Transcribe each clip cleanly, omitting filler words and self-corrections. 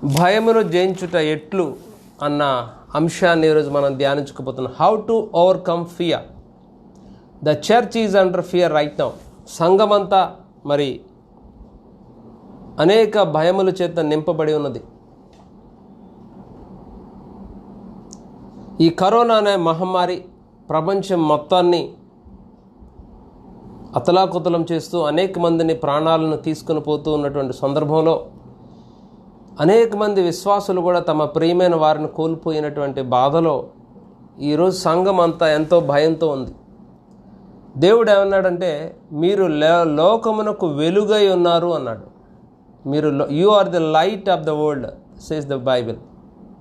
భయమును జయించుట ఎట్లు అన్న అంశాన్ని ఈరోజు మనం ధ్యానించుకోబోతున్నాం. How to overcome fear. The church is under fear right now. సంఘమంతా మరి అనేక భయముల చేత నింపబడి ఉన్నది. ఈ కరోనా అనే మహమ్మారి ప్రపంచం మొత్తాన్ని అతలాకుతలం చేస్తూ అనేక మందిని ప్రాణాలను తీసుకుని పోతూ ఉన్నటువంటి సందర్భంలో అనేక మంది విశ్వాసులు కూడా తమ ప్రియమైన వారిని కోల్పోయినటువంటి బాధలో ఈరోజు సంఘం అంతా ఎంతో భయంతో ఉంది. దేవుడు ఏమన్నాడంటే, మీరు లోకమునకు వెలుగై ఉన్నారు అన్నాడు. మీరు you are the light of the world says the Bible.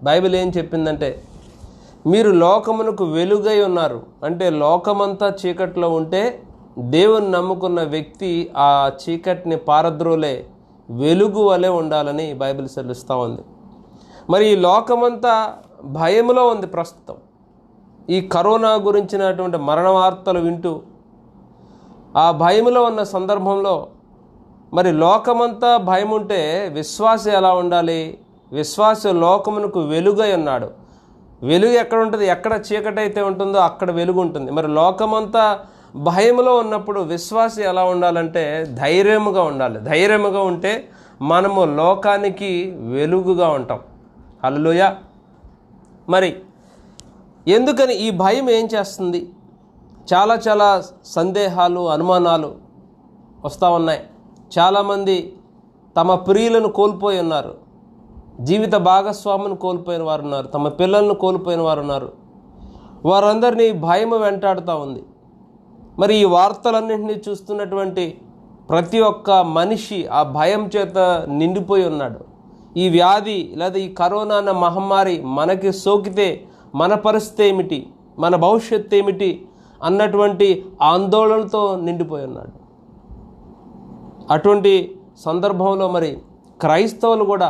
Bible ఏం చెప్పిందంటే, మీరు లోకమునకు వెలుగై ఉన్నారు అంటే లోకమంతా చీకట్లో ఉంటే దేవుని నమ్ముకున్న వ్యక్తి ఆ చీకటిని పారద్రోలే వెలుగు వలె ఉండాలని బైబిల్ సెలవిస్తూ ఉంది. మరి ఈ లోకమంతా భయములో ఉంది ప్రస్తుతం. ఈ కరోనా గురించినటువంటి మరణ వార్తలు వింటూ ఆ భయములో ఉన్న సందర్భంలో మరి లోకమంతా భయం ఉంటే విశ్వాసి ఎలా ఉండాలి? విశ్వాసి లోకమునకు వెలుగై ఉన్నాడు. వెలుగు ఎక్కడ ఉంటుంది? ఎక్కడ చీకటి అయితే ఉంటుందో అక్కడ వెలుగు ఉంటుంది. మరి లోకమంతా భయంలో ఉన్నప్పుడు విశ్వాసి ఎలా ఉండాలంటే ధైర్యముగా ఉండాలి. ధైర్యముగా ఉంటే మనము లోకానికి వెలుగుగా ఉంటాం. హల్లెలూయా. మరి ఎందుకని ఈ భయం ఏం చేస్తుంది? చాలా చాలా సందేహాలు, అనుమానాలు వస్తూ ఉన్నాయి. చాలామంది తమ ప్రియులను కోల్పోయి ఉన్నారు. జీవిత భాగస్వామిని కోల్పోయిన వారు ఉన్నారు. తమ పిల్లలను కోల్పోయిన వారు ఉన్నారు. వారందరినీ భయం వెంటాడుతూ ఉంది. మరి ఈ వార్తలన్నింటినీ చూస్తున్నటువంటి ప్రతి ఒక్క మనిషి ఆ భయం చేత నిండిపోయి ఉన్నాడు. ఈ వ్యాధి లేదా ఈ కరోనా అన్న మహమ్మారి మనకి సోకితే మన పరిస్థితి ఏమిటి, మన భవిష్యత్తు ఏమిటి అన్నటువంటి ఆందోళనతో నిండిపోయి ఉన్నాడు. అటువంటి సందర్భంలో మరి క్రైస్తవులు కూడా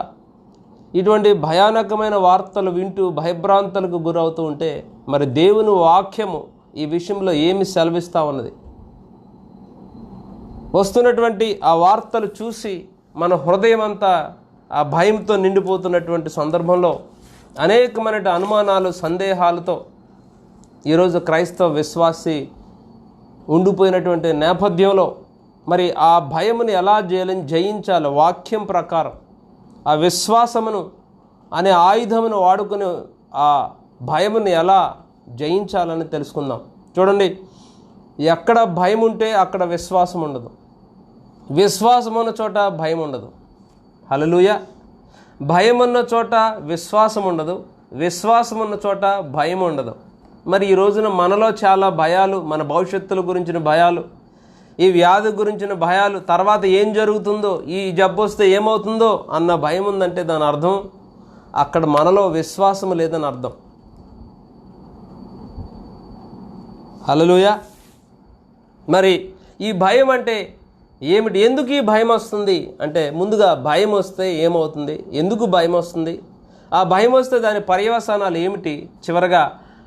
ఇటువంటి భయానకమైన వార్తలు వింటూ భయభ్రాంతులకు గురవుతూ ఉంటే మరి దేవుని వాక్యము ఈ విషయంలో ఏమి సెలవిస్తూ ఉన్నది? వస్తున్నటువంటి ఆ వార్తలు చూసి మన హృదయం అంతా ఆ భయంతో నిండిపోతున్నటువంటి సందర్భంలో అనేకమైన అనుమానాలు, సందేహాలతో ఈరోజు క్రైస్తవ విశ్వాసి ఉండిపోయినటువంటి నేపథ్యంలో మరి ఆ భయముని ఎలా జయించాలి? వాక్యం ప్రకారం ఆ విశ్వాసమును అనే ఆయుధమును వాడుకుని ఆ భయముని ఎలా జయించాలని తెలుసుకుందాం. చూడండి, ఎక్కడ భయం ఉంటే అక్కడ విశ్వాసం ఉండదు. విశ్వాసం ఉన్న చోట భయం ఉండదు. హల్లెలూయా. భయం ఉన్న చోట విశ్వాసం ఉండదు. విశ్వాసం ఉన్న చోట భయం ఉండదు. మరి ఈ రోజున మనలో చాలా భయాలు, మన భవిష్యత్తుల గురించిన భయాలు, ఈ వ్యాధి గురించిన భయాలు, తర్వాత ఏం జరుగుతుందో, ఈ జబ్బు వస్తే ఏమవుతుందో అన్న భయం ఉందంటే దాని అర్థం అక్కడ మనలో విశ్వాసం లేదని అర్థం. హల్లెలూయా. మరి ఈ భయం అంటే ఏమిటి? ఎందుకు ఈ భయం వస్తుంది అంటే, ముందుగా భయం వస్తే ఏమవుతుంది? ఎందుకు భయం వస్తుంది? ఆ భయం వస్తే దాని పర్యవసానాలు ఏమిటి? చివరగా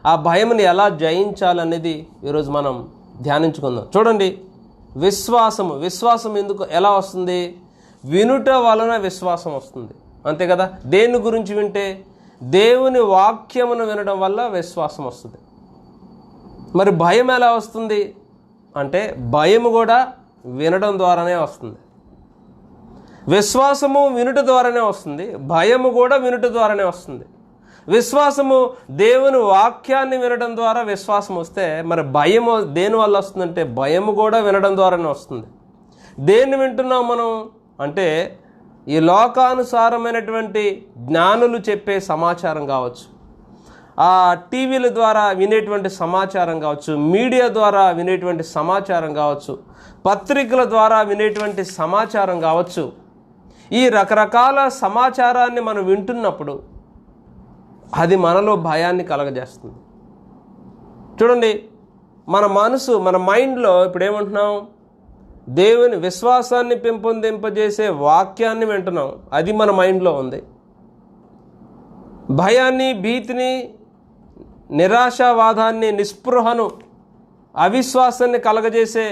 ఆ భయంని ఎలా జయించాలనేది ఈరోజు మనం ధ్యానించుకుందాం. చూడండి, విశ్వాసం ఎందుకు ఎలా వస్తుంది? వినుట వలన విశ్వాసం వస్తుంది. అంతే కదా. దేని గురించి వింటే? దేవుని వాక్యమును వినడం వల్ల విశ్వాసం వస్తుంది. మరి భయం ఎలా వస్తుంది అంటే, భయం కూడా వినడం ద్వారానే వస్తుంది. విశ్వాసము వినుట ద్వారానే వస్తుంది. భయము కూడా వినుట ద్వారానే వస్తుంది. విశ్వాసము దేవుని వాక్యాన్ని వినడం ద్వారా విశ్వాసం వస్తే మరి భయము దేని వల్ల వస్తుందంటే, భయము కూడా వినడం ద్వారానే వస్తుంది. దేన్ని వింటున్నాం మనం అంటే, ఈ లోకానుసారమైనటువంటి జ్ఞానులు చెప్పే సమాచారం కావచ్చు, ఆ టీవీల ద్వారా వినేటువంటి సమాచారం కావచ్చు, మీడియా ద్వారా వినేటువంటి సమాచారం కావచ్చు, పత్రికల ద్వారా వినేటువంటి సమాచారం కావచ్చు. ఈ రకరకాల సమాచారాన్ని మనం వింటున్నప్పుడు అది మనలో భయాన్ని కలగజేస్తుంది. చూడండి, మన మనసు, మన మైండ్లో ఇప్పుడు ఏమంటున్నాం? దేవుని విశ్వాసాన్ని పెంపొందింపజేసే వాక్యాన్ని వింటున్నాం. అది మన మైండ్లో ఉంది. భయాన్ని, భీతిని, నిరాశావాదాన్ని, నిస్పృహను, అవిశ్వాసాన్ని కలగజేసే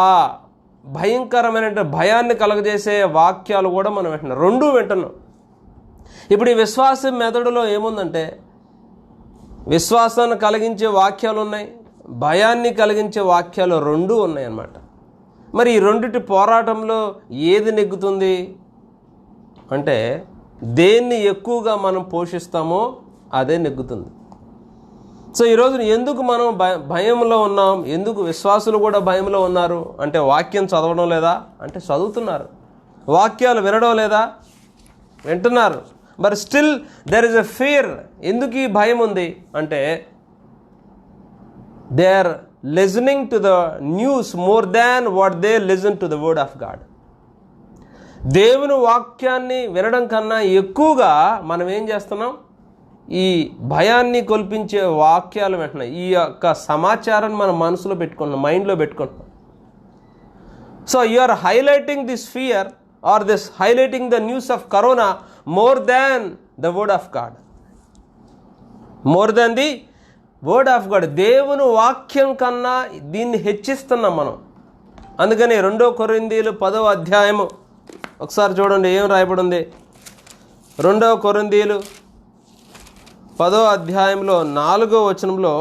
ఆ భయంకరమైన భయాన్ని కలగజేసే వాక్యాలు కూడా మనం వింటున్నాం, రెండూ వింటున్నాం. ఇప్పుడు ఈ విశ్వాసం మెదడులో ఏముందంటే, విశ్వాసాన్ని కలిగించే వాక్యాలు ఉన్నాయి, భయాన్ని కలిగించే వాక్యాలు రెండూ ఉన్నాయి అన్నమాట. మరి ఈ రెండిటి పోరాటంలో ఏది నెగ్గుతుంది అంటే, దేన్ని ఎక్కువగా మనం పోషిస్తామో అదే నెగ్గుతుంది. సో ఈరోజు ఎందుకు మనం భయంలో ఉన్నాం, ఎందుకు విశ్వాసులు కూడా భయంలో ఉన్నారు అంటే, వాక్యం చదవడం లేదా అంటే చదువుతున్నారు, వాక్యాలు వినడం లేదా వింటున్నారు, but still there is a fear. ఎందుకు ఈ భయం ఉంది అంటే, they are listening to the news more than what they listen to the word of God. దేవుని వాక్యాన్ని వినడం కన్నా ఎక్కువగా మనం ఏం చేస్తున్నాం, ఈ భయాన్ని కొల్పించే వాక్యాలు వెంటనే ఈ యొక్క సమాచారాన్ని మన మనసులో పెట్టుకుంటున్నాం, మైండ్లో పెట్టుకుంటున్నాం. So you are highlighting this fear or this highlighting the news of corona more than the word of God, more than the word of God. దేవుని వాక్యం కన్నా దీన్ని హెచ్చిస్తున్నాం మనం. అందుకని 2 కొరింథీయులు 10వ అధ్యాయము ఒకసారి చూడండి ఏం రాయబడింది. 2 కొరింథీయులు 10వ అధ్యాయంలో 4వ వచనంలో,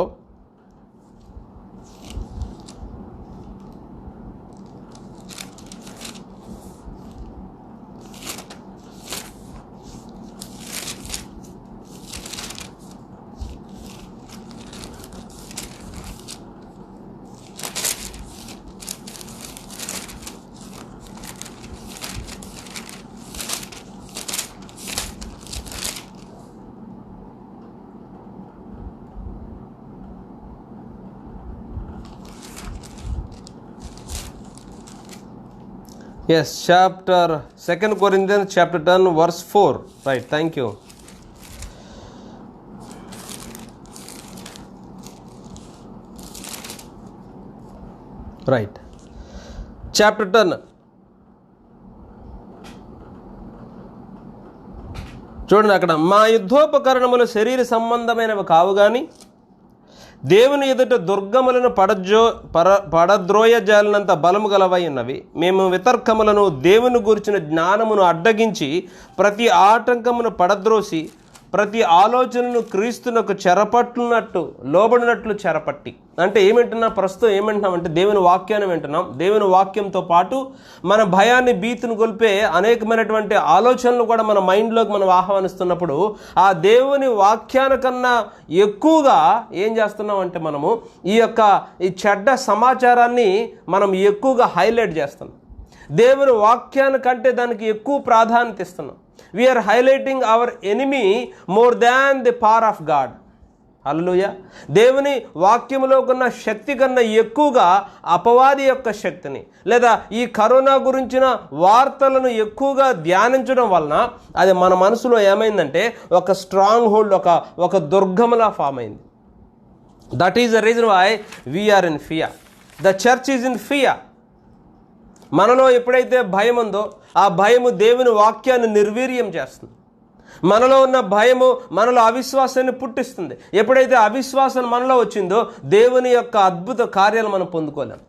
yes, chapter 2 Corinthians chapter 10 verse 4, right, thank you. Right, chapter 10 చూడండి అక్కడ, మా యుద్ధోపకరణములు శరీర సంబంధమైనవి కావు గాని దేవుని ఎదుట దుర్గములను పడద్రోయజాలినంత బలము గలవై ఉన్నవి. మేము వితర్కములను దేవుని గురించిన జ్ఞానమును అడ్డగించి ప్రతి ఆటంకమును పడద్రోసి ప్రతి ఆలోచనను క్రీస్తునకు చెరపట్టునట్టు లోబడినట్లు చెరపట్టి. అంటే ఏమింటున్నాం, ప్రస్తుతం ఏమంటున్నాం అంటే దేవుని వాక్యాన్ని వింటున్నాం. దేవుని వాక్యంతో పాటు మన భయాన్ని భీతిని గొల్పే అనేకమైనటువంటి ఆలోచనలు కూడా మన మైండ్లోకి మనం ఆహ్వానిస్తున్నప్పుడు ఆ దేవుని వాక్యానికన్నా ఎక్కువగా ఏం చేస్తున్నాం అంటే మనము ఈ చెడ్డ సమాచారాన్ని మనం ఎక్కువగా హైలైట్ చేస్తున్నాం. దేవుని వాక్యానికంటే దానికి ఎక్కువ ప్రాధాన్యత ఇస్తున్నాం. We are highlighting our enemy more than the power of God. హల్లెలూయా. దేవుని వాక్యములో ఉన్న శక్తి కన్నా ఎక్కువగా అపవాది యొక్క శక్తిని లేదా ఈ కరోనా గురించిన వార్తలను ఎక్కువగా ధ్యానించడం వలన అది మన మనసులో ఏమైందంటే ఒక స్ట్రాంగ్ హోల్డ్, ఒక దుర్గములా ఫామ్ అయింది. That is the reason why we are in fear. The church is in fear. మనలో ఎప్పుడైతే భయం ఉందో ఆ భయము దేవుని వాక్యాన్ని నిర్వీర్యం చేస్తుంది. మనలో ఉన్న భయము మనలో అవిశ్వాసాన్ని పుట్టిస్తుంది. ఎప్పుడైతే అవిశ్వాసం మనలో వచ్చిందో దేవుని యొక్క అద్భుత కార్యాలు మనం పొందుకోలేం.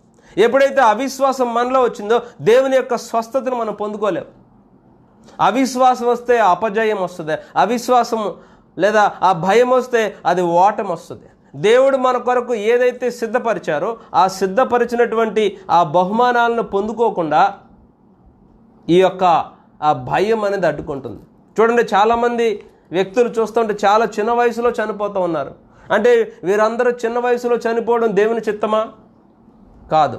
ఎప్పుడైతే అవిశ్వాసం మనలో వచ్చిందో దేవుని యొక్క స్వస్థతను మనం పొందుకోలేం. అవిశ్వాసం వస్తే అపజయం వస్తుంది, అవిశ్వాసం లేదా ఆ భయం వస్తే అది ఓటమి వస్తుంది. దేవుడు మన కొరకు ఏదైతే సిద్ధపరిచారో ఆ సిద్ధపరిచినటువంటి ఆ బహుమానాలను పొందుకోకుండా ఈ యొక్క ఆ భయం అనేది అడ్డుకుంటుంది. చూడండి, చాలామంది వ్యక్తులు చూస్తుంటే చాలా చిన్న వయసులో చనిపోతూ ఉన్నారు. అంటే వీరందరూ చిన్న వయసులో చనిపోవడం దేవుని చిత్తమా? కాదు.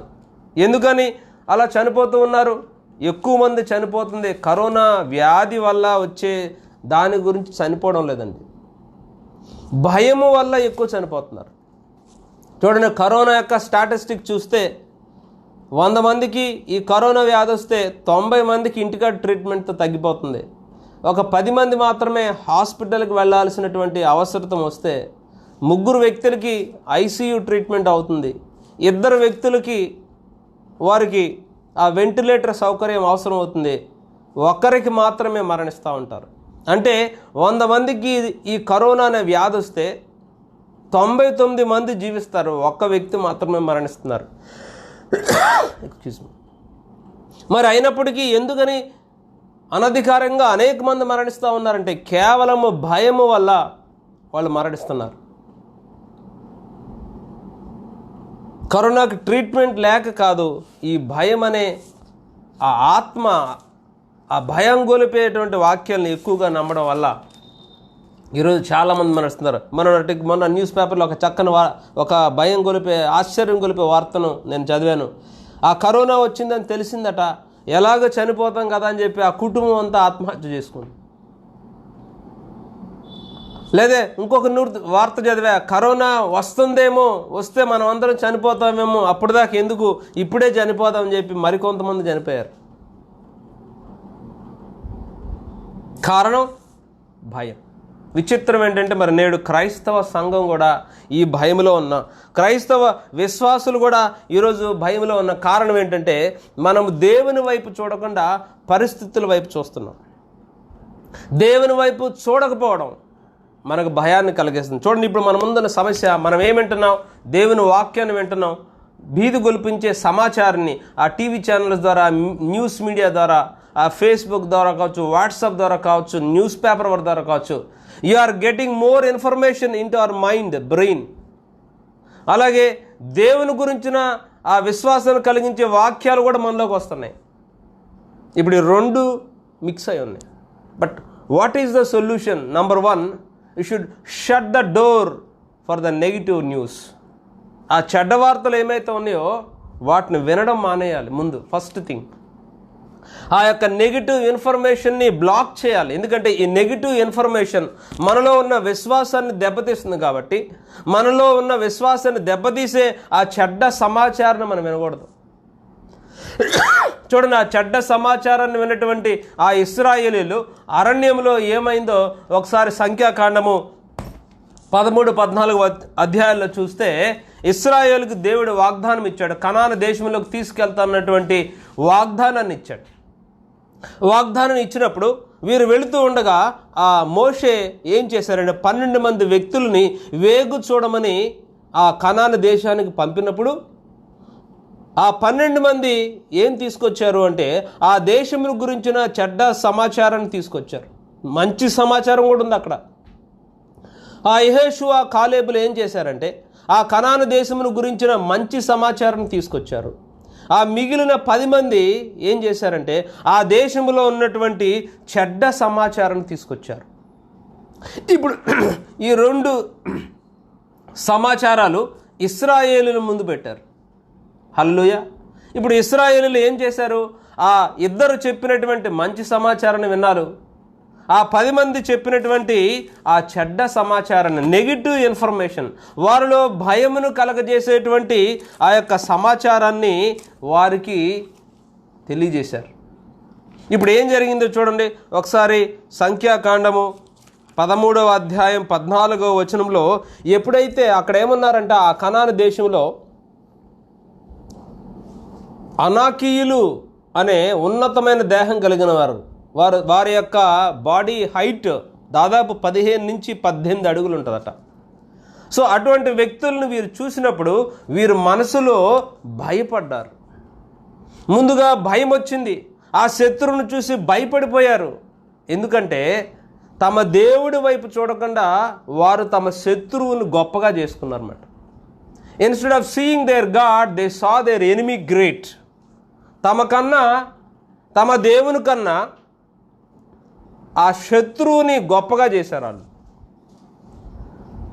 ఎందుకని అలా చనిపోతూ ఉన్నారు? ఎక్కువ మంది చనిపోతుంది కరోనా వ్యాధి వల్ల వచ్చే దాని గురించి చనిపోవడం లేదండి, భయము వల్ల ఎక్కువ చనిపోతున్నారు. చూడండి, కరోనా యొక్క స్టాటిస్టిక్ చూస్తే 100 మందికి ఈ కరోనా వ్యాధి వస్తే 90 మందికి ఇంటికాడ ట్రీట్మెంట్తో తగ్గిపోతుంది. ఒక 10 మంది మాత్రమే హాస్పిటల్కి వెళ్ళాల్సినటువంటి అవసరం వస్తే 3 వ్యక్తులకి ఐసీయూ ట్రీట్మెంట్ అవుతుంది. 2 వ్యక్తులకి వారికి ఆ వెంటిలేటర్ సౌకర్యం అవసరం అవుతుంది. 1రికి మాత్రమే మరణిస్తూ ఉంటారు. అంటే 100 మందికి ఈ కరోనా అనే వ్యాధి వస్తే 99 మంది జీవిస్తారు, 1 వ్యక్తి మాత్రమే మరణిస్తున్నారు. Excuse me. మరి అయినప్పటికీ ఎందుకని అనధికారంగా అనేక మంది మరణిస్తూ ఉన్నారంటే కేవలము భయము వల్ల వాళ్ళు మరణిస్తున్నారు. కరోనాకి ట్రీట్మెంట్ లేక కాదు, ఈ భయం అనే ఆ ఆత్మ, ఆ భయం గొలిపేటువంటి వాక్యాలను ఎక్కువగా నమ్మడం వల్ల ఈరోజు చాలామంది మరణిస్తున్నారు. మొన్న న్యూస్ పేపర్లో ఒక చక్కని ఒక భయం గొలిపే, ఆశ్చర్యం గొలిపే వార్తను నేను చదివాను. ఆ కరోనా వచ్చిందని తెలిసిందట, ఎలాగో చనిపోతాం కదా అని చెప్పి ఆ కుటుంబం అంతా ఆత్మహత్య చేసుకుంది. లేదే ఇంకొక వార్త చదివా, కరోనా వస్తుందేమో, వస్తే మనం అందరం చనిపోతామేమో, అప్పటిదాకా ఎందుకు, ఇప్పుడే చనిపోతామని చెప్పి మరికొంతమంది చనిపోయారు. కారణం భయం. విచిత్రం ఏంటంటే మరి నేడు క్రైస్తవ సంఘం కూడా ఈ భయంలో ఉన్న, క్రైస్తవ విశ్వాసులు కూడా ఈరోజు భయంలో ఉన్న కారణం ఏంటంటే మనము దేవుని వైపు చూడకుండా పరిస్థితుల వైపు చూస్తున్నాం. దేవుని వైపు చూడకపోవడం మనకు భయాన్ని కలిగిస్తుంది. చూడండి, ఇప్పుడు మన ముందున్న సమస్య, మనం ఏం వింటున్నాం? దేవుని వాక్యాన్ని వింటున్నాం. భీతి గొలిపించే సమాచారాన్ని ఆ టీవీ ఛానల్స్ ద్వారా, న్యూస్ మీడియా ద్వారా, ఆ ఫేస్బుక్ ద్వారా కావచ్చు, వాట్సాప్ ద్వారా కావచ్చు, న్యూస్ పేపర్ ద్వారా కావచ్చు, you are getting more information into our mind, brain. అలాగే దేవుని గురించిన ఆ విశ్వాసాన్ని కలిగించే వాక్యాలు కూడా మనలోకి వస్తున్నాయి. ఇప్పుడు ఈ రెండు మిక్స్ అయి ఉన్నాయి. But what is the solution? Number 1, you should shut the door for the negative news. ఆ చెడ్డ వార్తలు ఏమైతే ఉన్నాయో వాటిని వినడం మానేయాలి. ముందు ఫస్ట్ థింగ్ ఆ యొక్క నెగిటివ్ ఇన్ఫర్మేషన్ని బ్లాక్ చేయాలి. ఎందుకంటే ఈ నెగిటివ్ ఇన్ఫర్మేషన్ మనలో ఉన్న విశ్వాసాన్ని దెబ్బతీస్తుంది. కాబట్టి మనలో ఉన్న విశ్వాసాన్ని దెబ్బతీసే ఆ చెడ్డ సమాచారాన్ని మనం వినకూడదు. చూడండి, ఆ చెడ్డ సమాచారాన్ని విన్నటువంటి ఆ ఇశ్రాయేలీలు అరణ్యంలో ఏమైందో ఒకసారి సంఖ్యాకాండము 13-14 అధ్యాయాల్లో చూస్తే, ఇశ్రాయేలుకు దేవుడు వాగ్దానం ఇచ్చాడు. కనాను దేశంలోకి తీసుకెళ్తానన్నటువంటి వాగ్దానాన్ని ఇచ్చాడు. వాగ్దానం ఇచ్చినప్పుడు వీరు వెళుతూ ఉండగా ఆ మోషే ఏం చేశారంటే 12 మంది వ్యక్తుల్ని వేగు చూడమని ఆ కనాను దేశానికి పంపినప్పుడు ఆ 12 మంది ఏం తీసుకొచ్చారు అంటే ఆ దేశం గురించిన చెడ్డ సమాచారాన్ని తీసుకొచ్చారు. మంచి సమాచారం కూడా ఉంది అక్కడ. ఆ యెహోషువ, కాలేబులు ఏం చేశారంటే ఆ కనాను దేశమును గురించిన మంచి సమాచారాన్ని తీసుకొచ్చారు. ఆ మిగిలిన 10 మంది ఏం చేశారంటే ఆ దేశంలో ఉన్నటువంటి చెడ్డ సమాచారాన్ని తీసుకొచ్చారు. ఇప్పుడు ఈ 2 సమాచారాలు ఇశ్రాయేలుల ముందు పెట్టారు. హల్లెలూయా. ఇప్పుడు ఇశ్రాయేలులు ఏం చేశారు? ఆ ఇద్దరు చెప్పినటువంటి మంచి సమాచారాన్ని విన్నారు. ఆ 10 మంది చెప్పినటువంటి ఆ చెడ్డ సమాచారాన్ని, నెగిటివ్ ఇన్ఫర్మేషన్, వారిలో భయమును కలగజేసేటువంటి ఆ యొక్క సమాచారాన్ని వారికి తెలియజేశారు. ఇప్పుడు ఏం జరిగిందో చూడండి ఒకసారి. సంఖ్యాకాండము 13వ అధ్యాయం 14వ వచనంలో ఎప్పుడైతే అక్కడ ఏమన్నారంట, ఆ కనాను దేశంలో అనాకీయులు అనే ఉన్నతమైన దేహం కలిగిన వారి యొక్క బాడీ హైట్ దాదాపు 15 నుంచి 18 అడుగులు ఉంటుందట. సో అటువంటి వ్యక్తులను వీరు చూసినప్పుడు వీరు మనసులో భయపడ్డారు. ముందుగా భయం వచ్చింది. ఆ శత్రువును చూసి భయపడిపోయారు. ఎందుకంటే తమ దేవుడి వైపు చూడకుండా వారు తమ శత్రువును గొప్పగా చేసుకున్నారన్నమాట. Instead of seeing their God, they saw their enemy great. తమ దేవుని కన్నా ఆ శత్రువుని గొప్పగా చేశారు వాళ్ళు.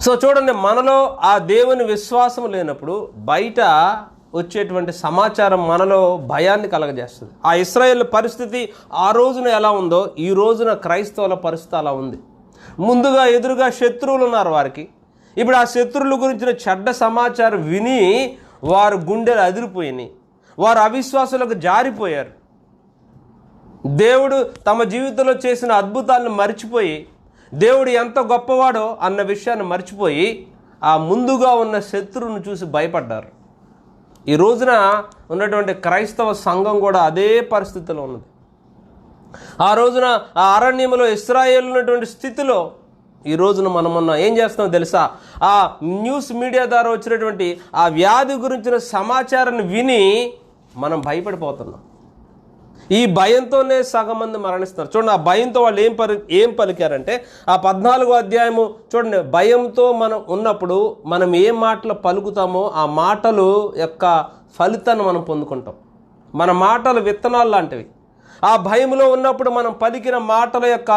సో చూడండి, మనలో ఆ దేవుని విశ్వాసం లేనప్పుడు బయట వచ్చేటువంటి సమాచారం మనలో భయాన్ని కలగజేస్తుంది. ఆ ఇశ్రాయేలు పరిస్థితి ఆ రోజున ఎలా ఉందో ఈ రోజున క్రైస్తవుల పరిస్థితి అలా ఉంది. ముందుగా ఎదురుగా శత్రువులు ఉన్నారు వారికి. ఇప్పుడు ఆ శత్రువుల గురించిన చెడ్డ సమాచారం విని వారు గుండెలు అదిరిపోయినాయి. వారు అవిశ్వాసులకు జారిపోయారు. దేవుడు తమ జీవితంలో చేసిన అద్భుతాలను మర్చిపోయి, దేవుడు ఎంత గొప్పవాడో అన్న విషయాన్ని మర్చిపోయి ఆ ముందుగా ఉన్న శత్రువును చూసి భయపడ్డారు. ఈ రోజున ఉన్నటువంటి క్రైస్తవ సంఘం కూడా అదే పరిస్థితిలో ఉన్నది. ఆ రోజున ఆ అరణ్యంలో ఇశ్రాయేలు ఉన్నటువంటి స్థితిలో ఈ రోజున మనం ఏం చేస్తామో తెలుసా? ఆ న్యూస్ మీడియా ద్వారా వచ్చినటువంటి ఆ వ్యాధి గురించిన సమాచారాన్ని విని మనం భయపడిపోతున్నాం. ఈ భయంతోనే సగం మంది మరణిస్తున్నారు. చూడండి, ఆ భయంతో వాళ్ళు ఏం పలికారంటే, ఆ 14వ అధ్యాయము చూడండి, భయంతో మనం ఉన్నప్పుడు మనం ఏ మాటలు పలుకుతామో ఆ మాటలు యొక్క ఫలితాన్ని మనం పొందుకుంటాం. మన మాటలు విత్తనాలు లాంటివి. ఆ భయంలో ఉన్నప్పుడు మనం పలికిన మాటల యొక్క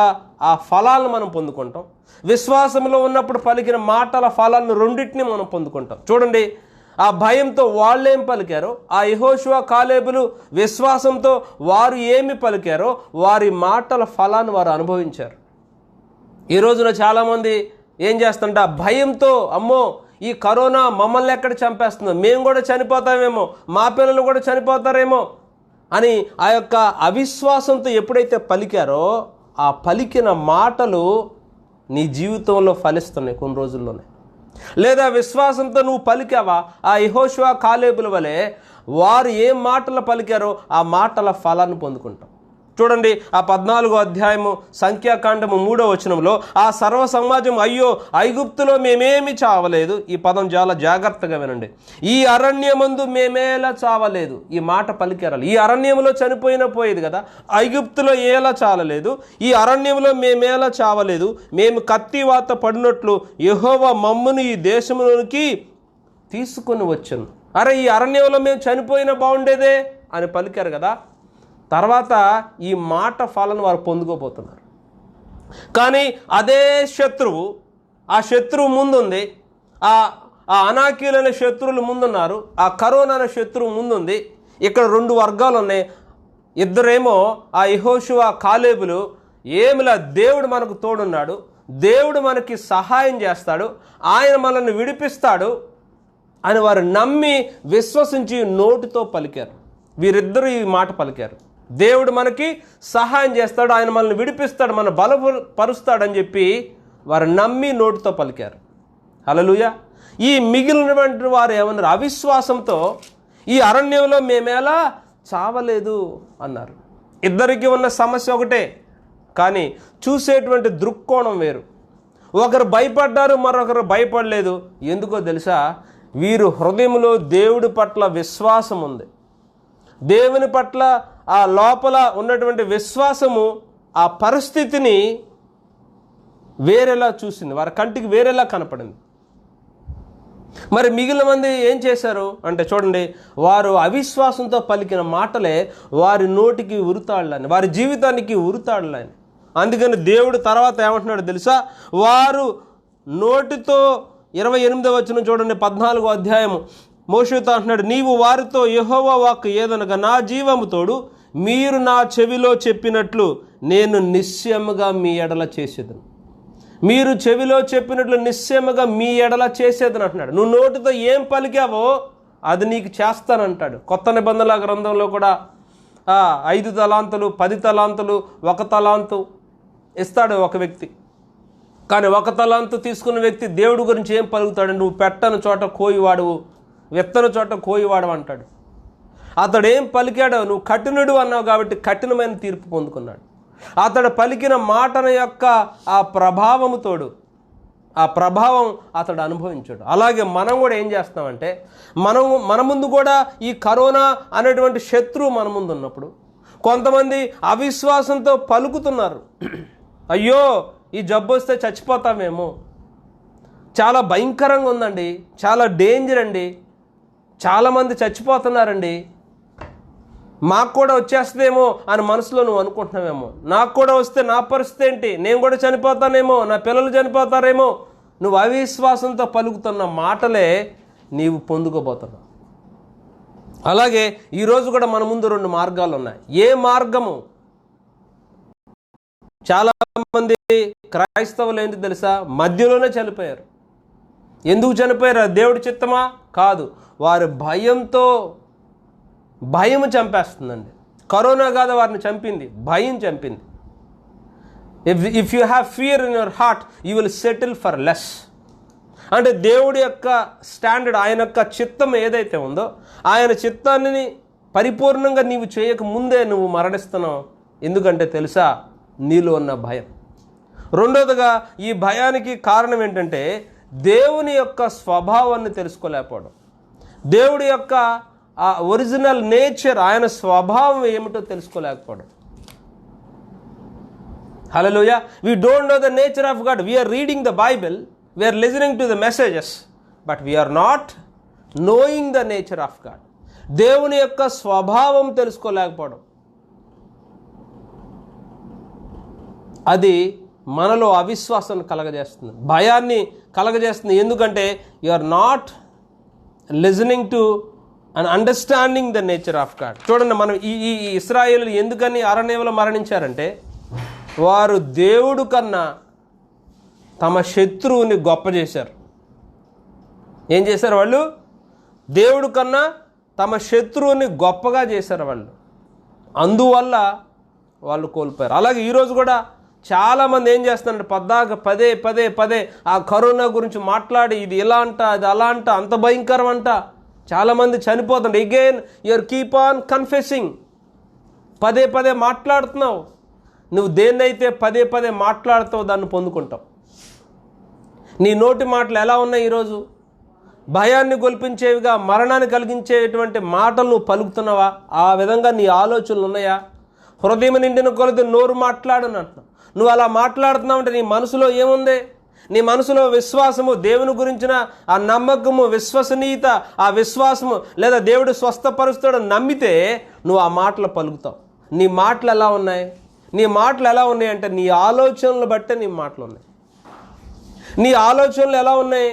ఆ ఫలాలను మనం పొందుకుంటాం. విశ్వాసంలో ఉన్నప్పుడు పలికిన మాటల ఫలాలను రెండింటిని మనం పొందుకుంటాం. చూడండి, ఆ భయంతో వాళ్ళేం పలికారో, ఆ యెహోషువ కాలేబులు విశ్వాసంతో వారు ఏమి పలికారో వారి మాటల ఫలాన్ని వారు అనుభవించారు. ఈ రోజున చాలామంది ఏం చేస్తుంటే ఆ భయంతో, అమ్మో ఈ కరోనా మమ్మల్ని ఎక్కడ చంపేస్తుందో, మేము కూడా చనిపోతామేమో, మా పిల్లలు కూడా చనిపోతారేమో అని ఆ యొక్క అవిశ్వాసంతో ఎప్పుడైతే పలికారో ఆ పలికిన మాటలు నీ జీవితంలో ఫలిస్తున్నాయి కొన్ని రోజుల్లోనే. లేదా విశ్వాసంతో నువ్వు పలికావా, ఆ యెహోషువ కాలేబుల వలె వారు ఏం మాటలు పలికారో ఆ మాటల ఫలాన్ని పొందుకుంటాం. చూడండి, ఆ 14వ అధ్యాయము సంఖ్యాకాండము 3వ వచనంలో ఆ సర్వ సమాజం, అయ్యో ఐగుప్తులో మేమేమి చావలేదు. ఈ పదం చాలా జాగ్రత్తగా వినండి. ఈ అరణ్యమందు మేమేలా చావలేదు. ఈ మాట పలికారు. ఈ అరణ్యంలో పోయేది కదా, ఐగుప్తులో ఏలా చావలేదు, ఈ అరణ్యంలో మేమేలా చావలేదు. మేము కత్తివాత పడినట్లు యెహోవా మమ్మును ఈ దేశంలోనికి తీసుకొని వచ్చాను. అరే, ఈ అరణ్యంలో మేము చనిపోయినా బాగుండేదే అని పలికారు కదా. తర్వాత ఈ మాట ఫలాన్ని వారు పొందుకోబోతున్నారు. కానీ అదే శత్రువు, ఆ శత్రువు ముందుంది, ఆ అనాకీలైన శత్రువులు ముందున్నారు, ఆ కరోనా అనే శత్రువు ముందుంది. ఇక్కడ 2 వర్గాలు ఉన్నాయి. ఇద్దరేమో ఆ యెహోషువ కాలేబులు, ఏమిలా దేవుడు మనకు తోడున్నాడు, దేవుడు మనకి సహాయం చేస్తాడు, ఆయన మనల్ని విడిపిస్తాడు అని వారు నమ్మి విశ్వసించి నోటితో పలికారు. వీరిద్దరూ ఈ మాట పలికారు. దేవుడు మనకి సహాయం చేస్తాడు, ఆయన మనల్ని విడిపిస్తాడు, మన బలపరుస్తాడని చెప్పి వారు నమ్మి నోటితో పలికారు. హల్లెలూయా. ఈ మిగిలినటువంటి వారు ఏమన్నారు? అవిశ్వాసంతో ఈ అరణ్యంలో మేమేలా చావలేదు అన్నారు. ఇద్దరికి ఉన్న సమస్య ఒకటే, కానీ చూసేటువంటి దృక్కోణం వేరు. ఒకరు భయపడ్డారు, మరొకరు భయపడలేదు. ఎందుకో తెలుసా? వీరు హృదయంలో దేవుడి పట్ల విశ్వాసం ఉంది. దేవుని పట్ల ఆ లోపల ఉన్నటువంటి విశ్వాసము ఆ పరిస్థితిని వేరేలా చూసింది, వారి కంటికి వేరేలా కనపడింది. మరి మిగిలిన మంది ఏం చేశారు అంటే, చూడండి, వారు అవిశ్వాసంతో పలికిన మాటలే వారి నోటికి ఉరుతాళ్ళని, వారి జీవితానికి ఉరుతాళ్ళని. అందుకని దేవుడు తర్వాత ఏమంటున్నాడు తెలుసా? వారు నోటితో 28వ వచనం చూడండి, 14వ అధ్యాయము. మోషేతో అంటున్నాడు, నీవు వారితో యెహోవా వాక్కు ఏదనగా నా జీవము తోడు మీరు నా చెవిలో చెప్పినట్లు నేను నిశ్చయముగా మీ ఎడల చేసేదను. మీరు చెవిలో చెప్పినట్లు నిశ్చయముగా మీ ఎడల చేసేదని అంటున్నాడు. నువ్వు నోటితో ఏం పలికావో అది నీకు చేస్తానంటాడు. కొత్త నిబంధనల గ్రంథంలో కూడా 5 తలాంతులు, 10 తలాంతులు, 1 తలాంతు ఇస్తాడు ఒక వ్యక్తి. కానీ 1 తలాంతు తీసుకున్న వ్యక్తి దేవుడి గురించి ఏం పలుకుతాడు? నువ్వు పెట్టని చోట కోయివాడువు, విత్తన చోట కోయివాడు అంటాడు. అతడు ఏం పలికాడో, నువ్వు కఠినుడు అన్నావు కాబట్టి కఠినమైన తీర్పు పొందుకున్నాడు. అతడు పలికిన మాటల యొక్క ఆ ప్రభావముతోడు ఆ ప్రభావం అతడు అనుభవించాడు. అలాగే మనం కూడా ఏం చేస్తామంటే, మన ముందు కూడా ఈ కరోనా అనేటువంటి శత్రువు మన ముందు ఉన్నప్పుడు కొంతమంది అవిశ్వాసంతో పలుకుతున్నారు. అయ్యో ఈ జబ్బు వస్తే చచ్చిపోతామేమో, చాలా భయంకరంగా ఉందండి, చాలా డేంజర్ అండి, చాలామంది చచ్చిపోతున్నారండి, మాకు కూడా వచ్చేస్తుందేమో అని మనసులో నువ్వు అనుకుంటున్నావేమో. నాకు కూడా వస్తే నా పరిస్థితి ఏంటి, నేను కూడా చనిపోతానేమో, నా పిల్లలు చనిపోతారేమో. నువ్వు అవిశ్వాసంతో పలుకుతున్న మాటలే నీవు పొందుకోబోతున్నావు. అలాగే ఈరోజు కూడా మన ముందు 2 మార్గాలు ఉన్నాయి. ఏ మార్గము? చాలామంది క్రైస్తవులు ఏంటి తెలుసా? మధ్యలోనే చనిపోయారు. ఎందుకు చనిపోయారు? దేవుడి చిత్తమా? కాదు, వారి భయం చంపేస్తుందండి. కరోనా కాదు వారిని చంపింది, భయం చంపింది. If you have fear in your heart you will settle for less. అంటే దేవుడి యొక్క స్టాండర్డ్, ఆయన యొక్క చిత్తం ఏదైతే ఉందో ఆయన చిత్తాన్ని పరిపూర్ణంగా నీవు చేయక ముందే నువ్వు మరణిస్తున్నావు. ఎందుకంటే తెలుసా? నీలో ఉన్న భయం. రెండోదిగా ఈ భయానికి కారణం ఏంటంటే దేవుని యొక్క స్వభావాన్ని తెలుసుకోలేకపోవడం, దేవుడి యొక్క ఆ ఒరిజినల్ నేచర్, ఆయన స్వభావం ఏమిటో తెలుసుకోలేకపోవడం. హల్లెలూయా. We don't know the nature of God. We are reading the Bible, we are listening to the messages, but we are not knowing the nature of God. దేవుని యొక్క స్వభావం తెలుసుకోలేకపోవడం, అది మనలో అవిశ్వాసాన్ని కలగజేస్తుంది, భయాన్ని కలగజేస్తుంది. ఎందుకంటే you are not listening to and understanding the nature of God. చూడండి, మనం ఈ ఇశ్రాయేలు ఎందుకని అరణ్యంలో మరణించారంటే, వారు దేవుడు కన్నా తమ శత్రువుని గొప్ప చేశారు. ఏం చేశారు వాళ్ళు? దేవుడు కన్నా తమ శత్రువుని గొప్పగా చేశారు వాళ్ళు. అందువల్ల వాళ్ళు కోల్పోయారు. అలాగే ఈరోజు కూడా చాలామంది ఏం చేస్తున్నారంటే, పదే పదే ఆ కరోనా గురించి మాట్లాడి, ఇది ఇలా అంట, అది అలా అంట, అంత భయంకరం అంట, చాలామంది చనిపోతుంటారు. Again you are keep on confessing. పదే మాట్లాడుతున్నావు. నువ్వు దేన్నైతే పదే మాట్లాడుతావు దాన్ని పొందుకుంటావు. నీ నోటి మాటలు ఎలా ఉన్నాయి ఈరోజు? భయాన్ని గొల్పించేవిగా, మరణాన్ని కలిగించేటువంటి మాటలు నువ్వు పలుకుతున్నావా? ఆ విధంగా నీ ఆలోచనలు ఉన్నాయా? హృదయం నిండిన కొలది నోరు మాట్లాడని అంటున్నావు. నువ్వు అలా మాట్లాడుతున్నావు అంటే నీ మనసులో ఏముంది? నీ మనసులో విశ్వాసము, దేవుని గురించిన ఆ నమ్మకము, విశ్వసనీయత, ఆ విశ్వాసము, లేదా దేవుడు స్వస్థపరుస్తాడని నమ్మితే నువ్వు ఆ మాటలు పలుకుతావు. నీ మాటలు ఎలా ఉన్నాయి? నీ మాటలు ఎలా ఉన్నాయి అంటే నీ ఆలోచనలు బట్టే నీ మాటలు ఉన్నాయి. నీ ఆలోచనలు ఎలా ఉన్నాయి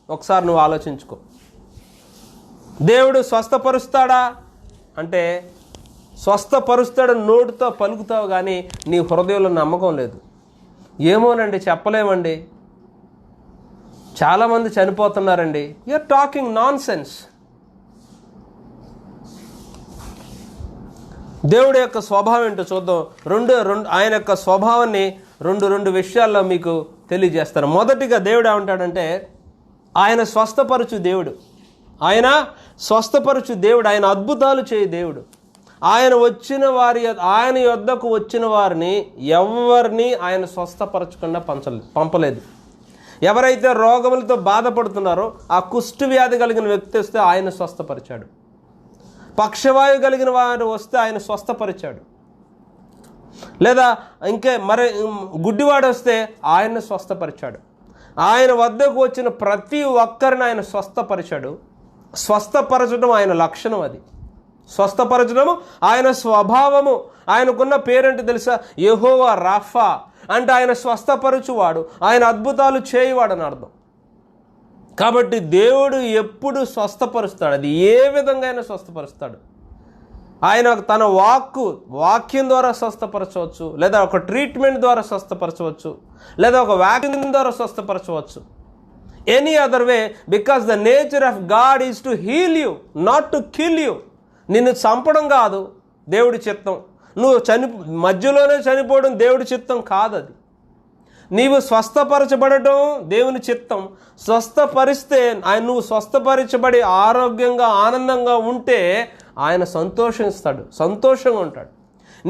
ఒకసారి నువ్వు ఆలోచించుకో. దేవుడు స్వస్థపరుస్తాడా అంటే స్వస్థపరుస్తాడని నోటితో పలుకుతావు, కానీ నీ హృదయంలో నమ్మకం లేదు. ఏమోనండి, చెప్పలేమండి, చాలామంది చనిపోతున్నారండి. You're talking nonsense. దేవుడి యొక్క స్వభావం ఏంటో చూద్దాం. ఆయన యొక్క స్వభావాన్ని రెండు విషయాల్లో మీకు తెలియజేస్తాను. మొదటిగా దేవుడు ఏమంటాడంటే, ఆయన స్వస్థపరచు దేవుడు. ఆయన స్వస్థపరచు దేవుడు. ఆయన అద్భుతాలు చేయ దేవుడు. ఆయన యొద్దకు వచ్చిన వారిని ఎవరిని ఆయన స్వస్థపరచకుండా పంపలేదు. ఎవరైతే రోగములతో బాధపడుతున్నారో, ఆ కుష్టు వ్యాధి కలిగిన వ్యక్తి వస్తే ఆయన స్వస్థపరిచాడు. పక్షవాయు కలిగిన వారు వస్తే ఆయన స్వస్థపరిచాడు. లేదా మరి గుడ్డివాడు వస్తే ఆయన స్వస్థపరిచాడు. ఆయన వద్దకు వచ్చిన ప్రతి ఒక్కరిని ఆయన స్వస్థపరిచాడు. స్వస్థపరచడం ఆయన లక్షణం. అది స్వస్థపరచడము ఆయన స్వభావము. ఆయనకున్న పేరేంటి తెలుసా? యెహోవా రాఫా. అంటే ఆయన స్వస్థపరచువాడు, ఆయన అద్భుతాలు చేయువాడు అని అర్థం. కాబట్టి దేవుడు ఎప్పుడు స్వస్థపరుస్తాడు. అది ఏ విధంగా అయినా స్వస్థపరుస్తాడు. ఆయన తన వాక్యం ద్వారా స్వస్థపరచవచ్చు, లేదా ఒక ట్రీట్మెంట్ ద్వారా స్వస్థపరచవచ్చు, లేదా ఒక వ్యాక్సిన్ ద్వారా స్వస్థపరచవచ్చు. Any other way, because the nature of God is to heal you, not to kill you. నిన్ను చంపడం కాదు దేవుడి చిత్తం. నువ్వు మధ్యలోనే చనిపోవడం దేవుడి చిత్తం కాదు. అది నీవు స్వస్థపరచబడటం దేవుని చిత్తం. స్వస్థపరిస్తే నువ్వు స్వస్థపరచబడి ఆరోగ్యంగా ఆనందంగా ఉంటే ఆయన సంతోషంగా ఉంటాడు.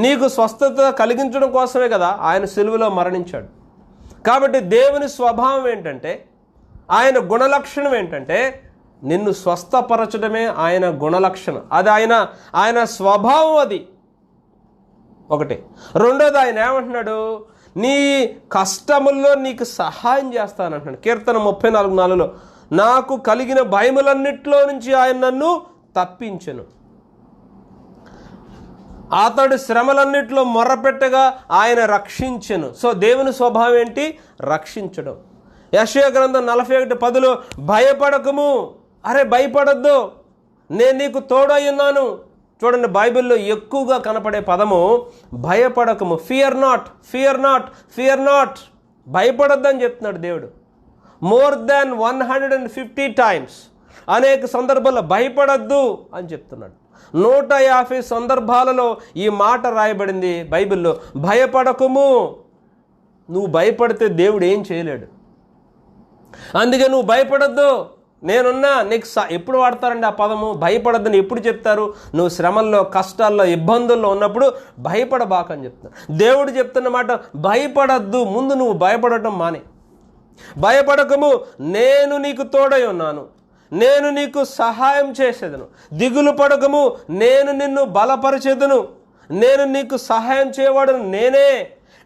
నీకు స్వస్థత కలిగించడం కోసమే కదా ఆయన సిలువలో మరణించాడు. కాబట్టి దేవుని స్వభావం ఏంటంటే, ఆయన గుణలక్షణం ఏంటంటే, నిన్ను స్వస్థపరచడమే ఆయన గుణలక్షణం. అది ఆయన స్వభావం. అది ఒకటి. రెండోది, ఆయన ఏమంటున్నాడు? నీ కష్టముల్లో నీకు సహాయం చేస్తానంటున్నాడు. కీర్తన 34:4 నాకు కలిగిన భయములన్నిట్లో నుంచి ఆయన నన్ను తప్పించెను. అతడు శ్రమలన్నిట్లో మొర్రపెట్టగా ఆయన రక్షించెను. సో దేవుని స్వభావం ఏంటి? రక్షించడం. యెషయా గ్రంథం 41:10 భయపడకము, భయపడద్దు, నేను నీకు తోడై ఉన్నాను. చూడండి, బైబిల్లో ఎక్కువగా కనపడే పదము భయపడకము. Fear not. భయపడద్దని చెప్తున్నాడు దేవుడు. మోర్ దాన్ 150 times అనేక సందర్భాల్లో భయపడద్దు అని చెప్తున్నాడు. 150 సందర్భాలలో ఈ మాట రాయబడింది బైబిల్లో. భయపడకము. నువ్వు భయపడితే దేవుడు ఏం చేయలేడు. అందుకే నువ్వు భయపడద్దు, నేనున్నా. నీకు ఎప్పుడు వాడతారండి ఆ పదము? భయపడద్దని ఎప్పుడు చెప్తారు? నువ్వు శ్రమల్లో, కష్టాల్లో, ఇబ్బందుల్లో ఉన్నప్పుడు భయపడబాకని చెప్తున్నారు. దేవుడు చెప్తున్న మాట భయపడద్దు. ముందు నువ్వు భయపడటం మానే. భయపడకము, నేను నీకు తోడై ఉన్నాను, నేను నీకు సహాయం చేసేదను. దిగులు పడకము, నేను నిన్ను బలపరిచేదను. నేను నీకు సహాయం చేయవాడను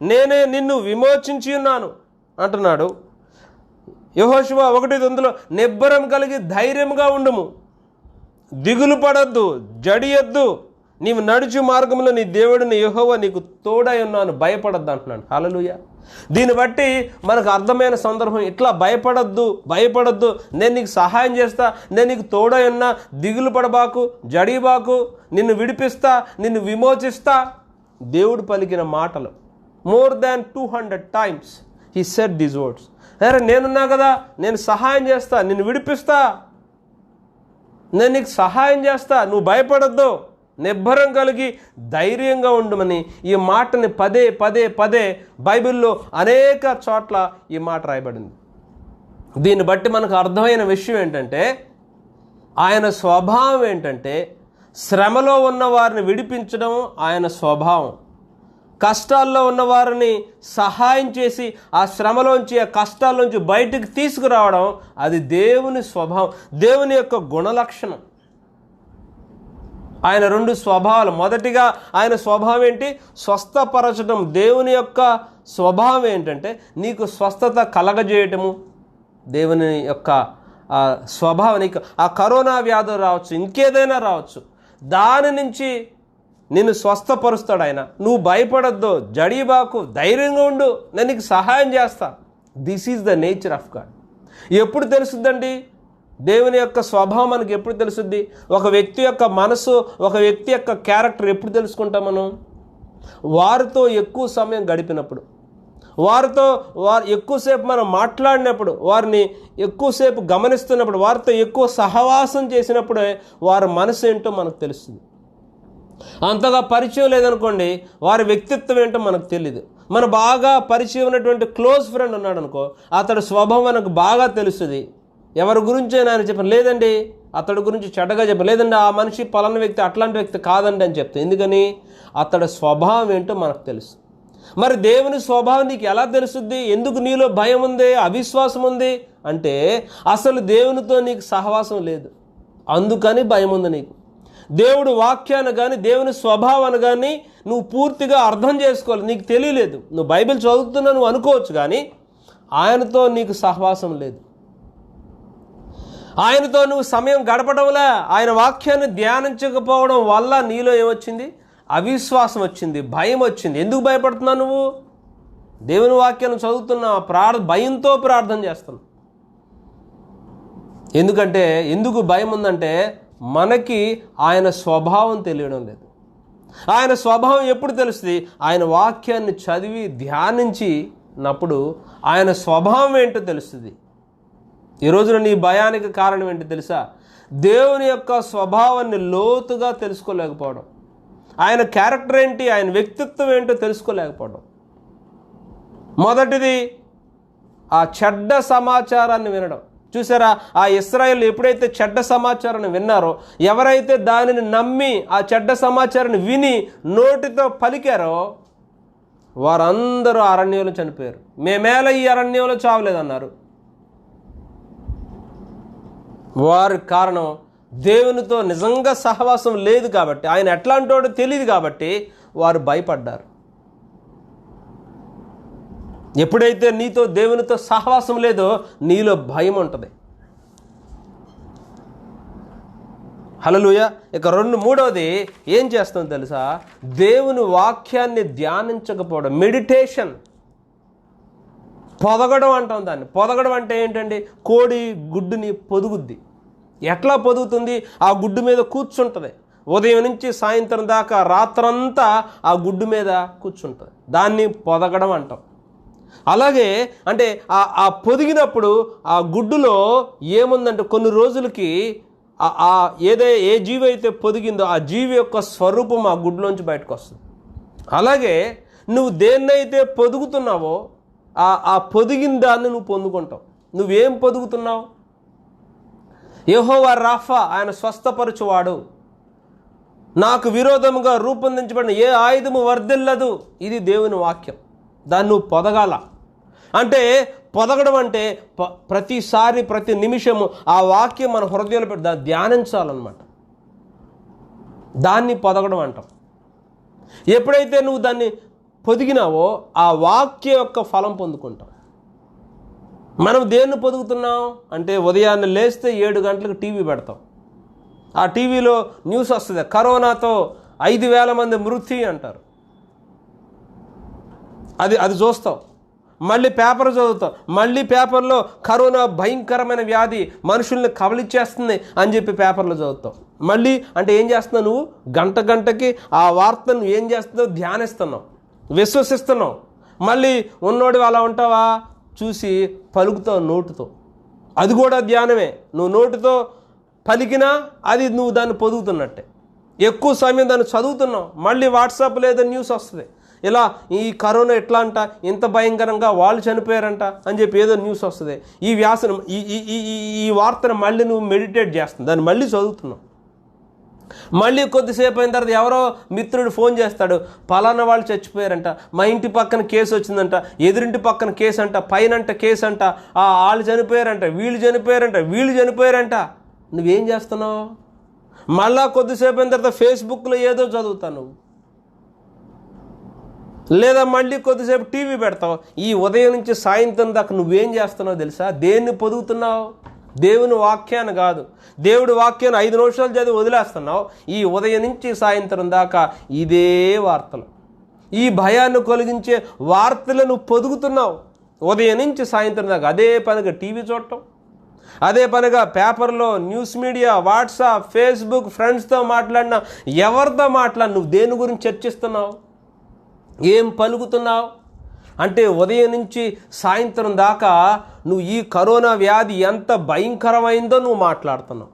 నేనే నిన్ను విమోచించి ఉన్నాను అంటున్నాడు. యెహోషువ 1:9 నిబ్బరం కలిగి ధైర్యంగా ఉండుము, దిగులు పడద్దు, జడియొద్దు, నీవు నడుచు మార్గంలో నీ దేవుడిని యెహోవా నీకు తోడై ఉన్నాను, భయపడద్దు అంటున్నాడు. హల్లెలూయా. దీన్ని బట్టి మనకు అర్థమైన సందర్భం, ఇట్లా భయపడద్దు, నేను నీకు సహాయం చేస్తా, నేను నీకు తోడై ఉన్నా, దిగులు పడబాకు, జడిబాకు, నిన్ను విడిపిస్తా, నిన్ను విమోచిస్తా. దేవుడు పలికిన మాటలు more than 200 times he said these words. అరే నేనున్నా కదా, నేను సహాయం చేస్తా, నిన్ను విడిపిస్తా, నేను నీకు సహాయం చేస్తా, నువ్వు భయపడద్దు, నిబ్బరం కలిగి ధైర్యంగా ఉండమని ఈ మాటని పదే బైబిల్లో అనేక చోట్ల ఈ మాట రాయబడింది. దీన్ని బట్టి మనకు అర్థమైన విషయం ఏంటంటే, ఆయన స్వభావం ఏంటంటే శ్రమలో ఉన్న వారిని విడిపించడం ఆయన స్వభావం. కష్టాల్లో ఉన్న వారిని సహాయం చేసి ఆ శ్రమలోంచి, ఆ కష్టాల్లోంచి బయటికి తీసుకురావడం అది దేవుని స్వభావం, దేవుని యొక్క గుణలక్షణం. ఆయన 2 స్వభావాలు. మొదటిగా ఆయన స్వభావం ఏంటి? స్వస్థపరచడం. దేవుని యొక్క స్వభావం ఏంటంటే నీకు స్వస్థత కలగజేయటము. దేవుని యొక్క స్వభావం. నీకు ఆ కరోనా వ్యాధి రావచ్చు, ఇంకేదైనా రావచ్చు, దాని నుంచి నిన్ను స్వస్థపరుస్తాడు ఆయన. నువ్వు భయపడద్దు, జడిబాకు, ధైర్యంగా ఉండు, నేను నీకు సహాయం చేస్తా. This is the nature of God. ఎప్పుడు తెలుస్తుందండి దేవుని యొక్క స్వభావం? మనకి ఎప్పుడు తెలుస్తుంది? ఒక వ్యక్తి యొక్క మనసు, ఒక వ్యక్తి యొక్క క్యారెక్టర్ ఎప్పుడు తెలుసుకుంటాం మనం? వారితో ఎక్కువ సమయం గడిపినప్పుడు, వారు ఎక్కువసేపు మనం మాట్లాడినప్పుడు, వారిని ఎక్కువసేపు గమనిస్తున్నప్పుడు, వారితో ఎక్కువ సహవాసం చేసినప్పుడే వారి మనసు ఏంటో మనకు తెలుస్తుంది. అంతగా పరిచయం లేదనుకోండి, వారి వ్యక్తిత్వం ఏంటో మనకు తెలియదు. మన బాగా పరిచయం ఉన్నటువంటి క్లోజ్ ఫ్రెండ్ ఉన్నాడు అనుకో, అతడి స్వభావం మనకు బాగా తెలుస్తుంది. ఎవరి గురించి ఆయన చెప్పాను, లేదండి అతడి గురించి చెడ్డగా చెప్పాను, లేదండి ఆ మనిషి పలానా వ్యక్తి అట్లాంటి వ్యక్తి కాదండి అని చెప్తాను. ఎందుకని? అతడి స్వభావం ఏంటో మనకు తెలుసు. మరి దేవుని స్వభావం నీకు ఎలా తెలుస్తుంది? ఎందుకు నీలో భయం ఉంది, అవిశ్వాసం ఉంది అంటే అసలు దేవునితో నీకు సహవాసం లేదు, అందుకని భయం ఉంది నీకు. దేవుడు వాక్యాన్ని కానీ దేవుని స్వభావాన్ని కానీ నువ్వు పూర్తిగా అర్థం చేసుకోవాలి, నీకు తెలియలేదు. నువ్వు బైబిల్ చదువుతున్నా నువ్వు అనుకోవచ్చు, కానీ ఆయనతో నీకు సహవాసం లేదు. ఆయనతో నువ్వు సమయం గడపడంలా, ఆయన వాక్యాన్ని ధ్యానించకపోవడం వల్ల నీలో ఏమొచ్చింది? అవిశ్వాసం వచ్చింది, భయం వచ్చింది. ఎందుకు భయపడుతున్నావు? నువ్వు దేవుని వాక్యాన్ని చదువుతున్నావు, భయంతో ప్రార్థన చేస్తున్నావు. ఎందుకు భయం ఉందంటే మనకి ఆయన స్వభావం తెలియడం లేదు. ఆయన స్వభావం ఎప్పుడు తెలుస్తుంది? ఆయన వాక్యాన్ని చదివి ధ్యానించినప్పుడు ఆయన స్వభావం ఏంటో తెలుస్తుంది. ఈ రోజున నీ భయానికి కారణం ఏంటో తెలుసా? దేవుని యొక్క స్వభావాన్ని లోతుగా తెలుసుకోలేకపోవడం, ఆయన క్యారెక్టర్ ఏంటి, ఆయన వ్యక్తిత్వం ఏంటో తెలుసుకోలేకపోవడం. మొదటిది ఆ చెడ్డ సమాచారాన్ని వినడం. చూసారా, ఆ ఇశ్రాయేలు ఎప్పుడైతే చెడ్డ సమాచారాన్ని విన్నారో, ఎవరైతే దానిని నమ్మి ఆ చెడ్డ సమాచారాన్ని విని నోటితో పలికారో వారందరూ అరణ్యంలో చనిపోయారు. మేమేలా ఈ అరణ్యంలో చావలేదన్నారు. వారి కారణం దేవునితో నిజంగా సహవాసం లేదు కాబట్టి, ఆయన ఎట్లాంటోడో తెలియదు కాబట్టి వారు భయపడ్డారు. ఎప్పుడైతే నీతో దేవునితో సహవాసం లేదో నీలో భయం ఉంటుంది. హల్లెలూయా. ఇక మూడవది ఏం చేస్తాం తెలుసా? దేవుని వాక్యాన్ని ధ్యానించకపోవడం, మెడిటేషన్. పొదగడం అంటాం దాన్ని. పొదగడం అంటే ఏంటండి? కోడి గుడ్డుని పొదుగుద్ది. ఎట్లా పొదుగుతుంది? ఆ గుడ్డు మీద కూర్చుంటుంది. ఉదయం నుంచి సాయంత్రం దాకా రాత్రంతా ఆ గుడ్డు మీద కూర్చుంటుంది. దాన్ని పొదగడం అంటాం. అలాగే అంటే ఆ పొదిగినప్పుడు ఆ గుడ్డులో ఏముందంటే కొన్ని రోజులకి ఏ జీవి అయితే పొదిగిందో ఆ జీవి యొక్క స్వరూపం ఆ గుడ్లోంచి బయటకు వస్తుంది. అలాగే నువ్వు దేన్నైతే పొదుగుతున్నావో ఆ పొదిగిన దాన్ని నువ్వు పొందుకుంటావు. నువ్వేం పొదుగుతున్నావు? యెహోవా రాఫా, ఆయన స్వస్థపరచువాడు. నాకు విరోధముగా రూపొందించబడిన ఏ ఆయుధము వర్ధిల్లదు. ఇది దేవుని వాక్యం. దాన్ని నువ్వు పొదగాల. అంటే పొదగడం అంటే ప్రతిసారి ప్రతి నిమిషము ఆ వాక్యం మన హృదయంలో పెట్టి దాన్ని ధ్యానించాలన్నమాట. దాన్ని పొదగడం అంటాం. ఎప్పుడైతే నువ్వు దాన్ని పొదిగినావో ఆ వాక్యం యొక్క ఫలం పొందుకుంటాం. మనం దేన్ని పొదుగుతున్నాం అంటే ఉదయాన్నే లేస్తే 7 గంటలకు టీవీ పెడతాం. ఆ టీవీలో న్యూస్ వస్తుంది, కరోనాతో 5,000 మంది మృతి అంటారు. అది చూస్తాం. మళ్ళీ పేపర్ చదువుతాం. మళ్ళీ పేపర్లో కరోనా భయంకరమైన వ్యాధి మనుషుల్ని కబలిచ్చేస్తుంది అని చెప్పి పేపర్లో చదువుతాం. మళ్ళీ అంటే ఏం చేస్తున్నావు నువ్వు? గంటకి ఆ వార్తను ఏం చేస్తున్నావు? ధ్యానిస్తున్నావు, విశ్వసిస్తున్నావు. మళ్ళీ ఉన్నోడు అలా ఉంటావా? చూసి పలుకుతావు నోటుతో, అది కూడా ధ్యానమే. నువ్వు నోటితో పలికినా అది నువ్వు దాన్ని పొదుగుతున్నట్టే. ఎక్కువ సమయం దాన్ని చదువుతున్నావు. మళ్ళీ వాట్సాప్ లేదా న్యూస్ వస్తుంది, ఇలా ఈ కరోనా ఎట్లా అంట, ఇంత భయంకరంగా వాళ్ళు చనిపోయారంట అని చెప్పి ఏదో న్యూస్ వస్తుంది. ఈ వార్తను మళ్ళీ నువ్వు మెడిటేట్ చేస్తున్నావు, దాన్ని మళ్ళీ చదువుతున్నావు. మళ్ళీ కొద్దిసేపు అయిన తర్వాత ఎవరో మిత్రుడు ఫోన్ చేస్తాడు, పలానా వాళ్ళు చచ్చిపోయారంట, మా ఇంటి పక్కన కేసు వచ్చిందంట, ఎదురింటి పక్కన కేసు అంట, పైనంట కేసు అంట, వాళ్ళు చనిపోయారంట, వీళ్ళు చనిపోయారంట. నువ్వేం చేస్తున్నావు? మళ్ళా కొద్దిసేపు అయిన తర్వాత ఫేస్బుక్లో ఏదో చదువుతావు నువ్వు, లేదా మళ్ళీ కొద్దిసేపు టీవీ పెడతావు. ఈ ఉదయం నుంచి సాయంత్రం దాకా నువ్వేం చేస్తున్నావు తెలుసా? దేన్ని పొదుగుతున్నావు? దేవుని వాక్యాన్ని కాదు. దేవుడి వాక్యాన్ని 5 నిమిషాలు చదివి వదిలేస్తున్నావు. ఈ ఉదయం నుంచి సాయంత్రం దాకా ఇదే వార్తలు, ఈ భయాన్ని కలిగించే వార్తలను నువ్వు పొదుగుతున్నావు. ఉదయం నుంచి సాయంత్రం దాకా అదే పనిగా టీవీ చూడటం, అదే పనిగా పేపర్లో న్యూస్ మీడియా, వాట్సాప్, ఫేస్బుక్, ఫ్రెండ్స్తో మాట్లాడినా, ఎవరితో మాట్లాడినా నువ్వు దేని గురించి చర్చిస్తున్నావు? ఏం పలుకుతున్నావు? అంటే ఉదయం నుంచి సాయంత్రం దాకా నువ్వు ఈ కరోనా వ్యాధి ఎంత భయంకరమైందో నువ్వు మాట్లాడుతున్నావు.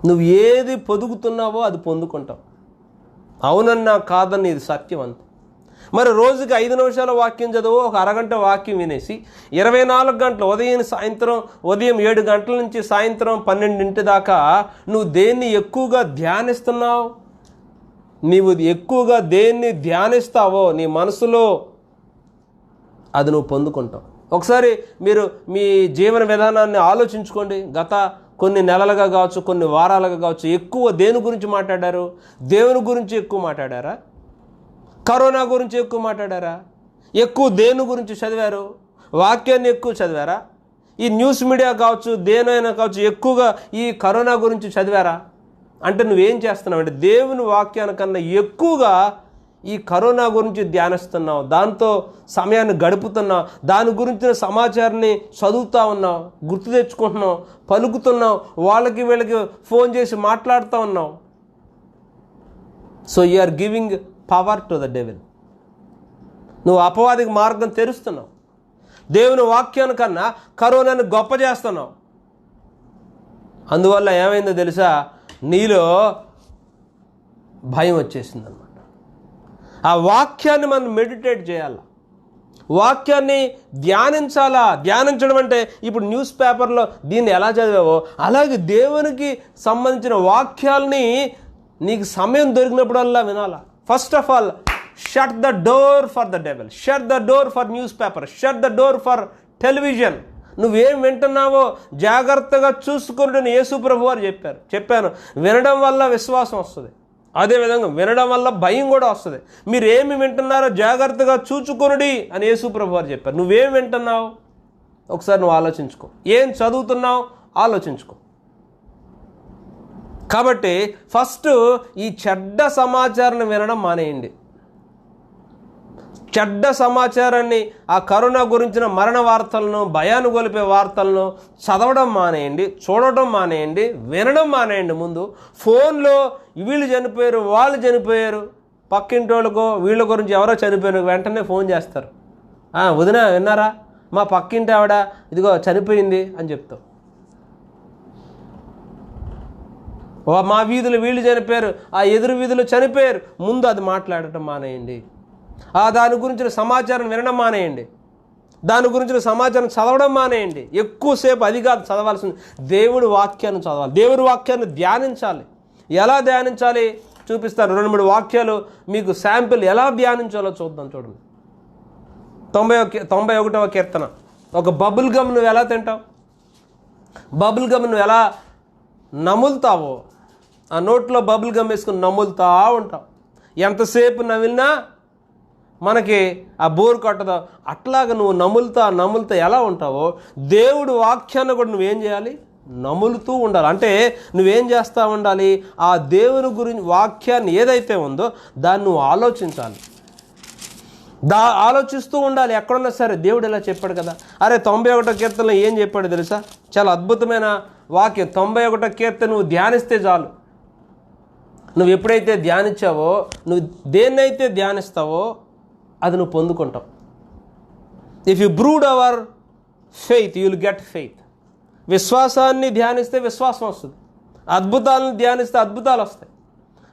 నువ్వు ఏది పొదుగుతున్నావో అది పొందుకుంటావు. అవునన్నా కాదన్న ఇది సత్యం అంతే. మరి రోజుకి 5 నిమిషాల వాక్యం చదువు, ఒక అరగంట వాక్యం వినేసి 24 గంటలు ఉదయం 7 గంటల నుంచి సాయంత్రం 12 దాకా నువ్వు దేన్ని ఎక్కువగా ధ్యానిస్తున్నావు? నీవు ఎక్కువగా దేన్ని ధ్యానిస్తావో నీ మనసులో అది నువ్వు పొందుకుంటావు. ఒకసారి మీరు మీ జీవన విధానాన్ని ఆలోచించుకోండి. గత కొన్ని నెలలుగా కావచ్చు, కొన్ని వారాలుగా కావచ్చు, ఎక్కువ దేని గురించి మాట్లాడారు? దేవుని గురించి ఎక్కువ మాట్లాడారా? కరోనా గురించి ఎక్కువ మాట్లాడారా? ఎక్కువ దేని గురించి చదివారు? వాక్యాన్ని ఎక్కువ చదివారా? ఈ న్యూస్ మీడియా కావచ్చు, దేనైనా కావచ్చు, ఎక్కువగా ఈ కరోనా గురించి చదివారా? అంటే నువ్వేం చేస్తున్నావు అంటే దేవుని వాక్యానికన్నా ఎక్కువగా ఈ కరోనా గురించి ధ్యానిస్తున్నావు, దాంతో సమయాన్ని గడుపుతున్నావు, దాని గురించిన సమాచారాన్ని చదువుతూ ఉన్నావు, గుర్తు తెచ్చుకుంటున్నావు, పలుకుతున్నావు, వాళ్ళకి వీళ్ళకి ఫోన్ చేసి మాట్లాడుతూ ఉన్నావు. So you are giving power to the devil. నువ్వు అపవాదికి మార్గం తెరుస్తున్నావు. దేవుని వాక్యానికన్నా కరోనాను గొప్ప చేస్తున్నావు. అందువల్ల ఏమైందో తెలుసా? నీలో భయం వచ్చేసిందన్నమాట. ఆ వాక్యాన్ని మనం మెడిటేట్ చేయాలా, వాక్యాన్ని ధ్యానించాలా. ధ్యానించడం అంటే ఇప్పుడు న్యూస్ పేపర్లో దీన్ని ఎలా చదివావో అలాగే దేవునికి సంబంధించిన వాక్యాల్ని నీకు సమయం దొరికినప్పుడల్లా వినాలా. First of all shut the door for the devil, shut the door for news paper, shut the door for television. నువ్వేం వింటున్నావో జాగ్రత్తగా చూసుకుని యేసు ప్రభు వారు చెప్పాను. వినడం వల్ల విశ్వాసం వస్తుంది, అదేవిధంగా వినడం వల్ల భయం కూడా వస్తుంది. మీరు ఏమి వింటున్నారో జాగ్రత్తగా చూచుకొనుడి అని యేసు ప్రభు వారు చెప్పారు. నువ్వేం వింటున్నావు ఒకసారి నువ్వు ఆలోచించుకో. ఏం చదువుతున్నావు ఆలోచించుకో. కాబట్టి ఫస్ట్ ఈ చెడ్డ సమాచారాన్ని వినడం మానేయండి. చెడ్డ సమాచారాన్ని, ఆ కరోనా గురించిన మరణ వార్తలను, భయాన్ని గొలిపే వార్తలను చదవడం మానేయండి, చూడటం మానేయండి, వినడం మానేయండి. ముందు ఫోన్లో వీళ్ళు చనిపోయారు, వాళ్ళు చనిపోయారు, పక్కింటోళ్ళకో వీళ్ళ గురించి ఎవరో చనిపోయారు, వెంటనే ఫోన్ చేస్తారు. వదినా విన్నారా, మా పక్కింటి ఆవిడ ఇదిగో చనిపోయింది అని చెప్తావు. మా వీధులు వీళ్ళు చనిపోయారు, ఆ ఎదురు వీధులు చనిపోయారు. ముందు అది మాట్లాడటం మానేయండి. దాని గురించిన సమాచారం వినడం మానేయండి, దాని గురించిన సమాచారం చదవడం మానేయండి. ఎక్కువసేపు అది కాదు చదవాల్సింది, దేవుడి వాక్యాన్ని చదవాలి, దేవుడి వాక్యాన్ని ధ్యానించాలి. ఎలా ధ్యానించాలి చూపిస్తాను. 2-3 వాక్యాలు మీకు శాంపిల్ ఎలా ధ్యానించాలో చూద్దాం. చూడండి. 91వ కీర్తన. ఒక బబుల్ గమ్ నువ్వు ఎలా తింటావు? బబుల్ గమ్ నువ్వు ఎలా నములుతావో, ఆ నోట్లో బబుల్ గమ్ వేసుకుని నములుతా ఉంటావు. ఎంతసేపు నమిలినా మనకి ఆ బోరు కొట్టదో. అట్లాగా నువ్వు నములుతా ఎలా ఉంటావో దేవుడు వాక్యాన్ని కూడా నువ్వేం చేయాలి? నములుతూ ఉండాలి. అంటే నువ్వేం చేస్తూ ఉండాలి? ఆ దేవుని గురించి వాక్యాన్ని ఏదైతే ఉందో దాన్ని నువ్వు ఆలోచించాలి, ఆలోచిస్తూ ఉండాలి. ఎక్కడున్నా సరే దేవుడు ఇలా చెప్పాడు కదా. అరే 91వ కీర్తనలో ఏం చెప్పాడు తెలుసా? చాలా అద్భుతమైన వాక్యం. 91వ కీర్తన నువ్వు ధ్యానిస్తే చాలు. నువ్వు ఎప్పుడైతే ధ్యానించావో, నువ్వు దేన్నైతే ధ్యానిస్తావో అది నువ్వు పొందుకుంటావు. If you brood over faith you will get faith. విశ్వాసాన్ని ధ్యానిస్తే విశ్వాసం వస్తుంది, అద్భుతాలను ధ్యానిస్తే అద్భుతాలు వస్తాయి,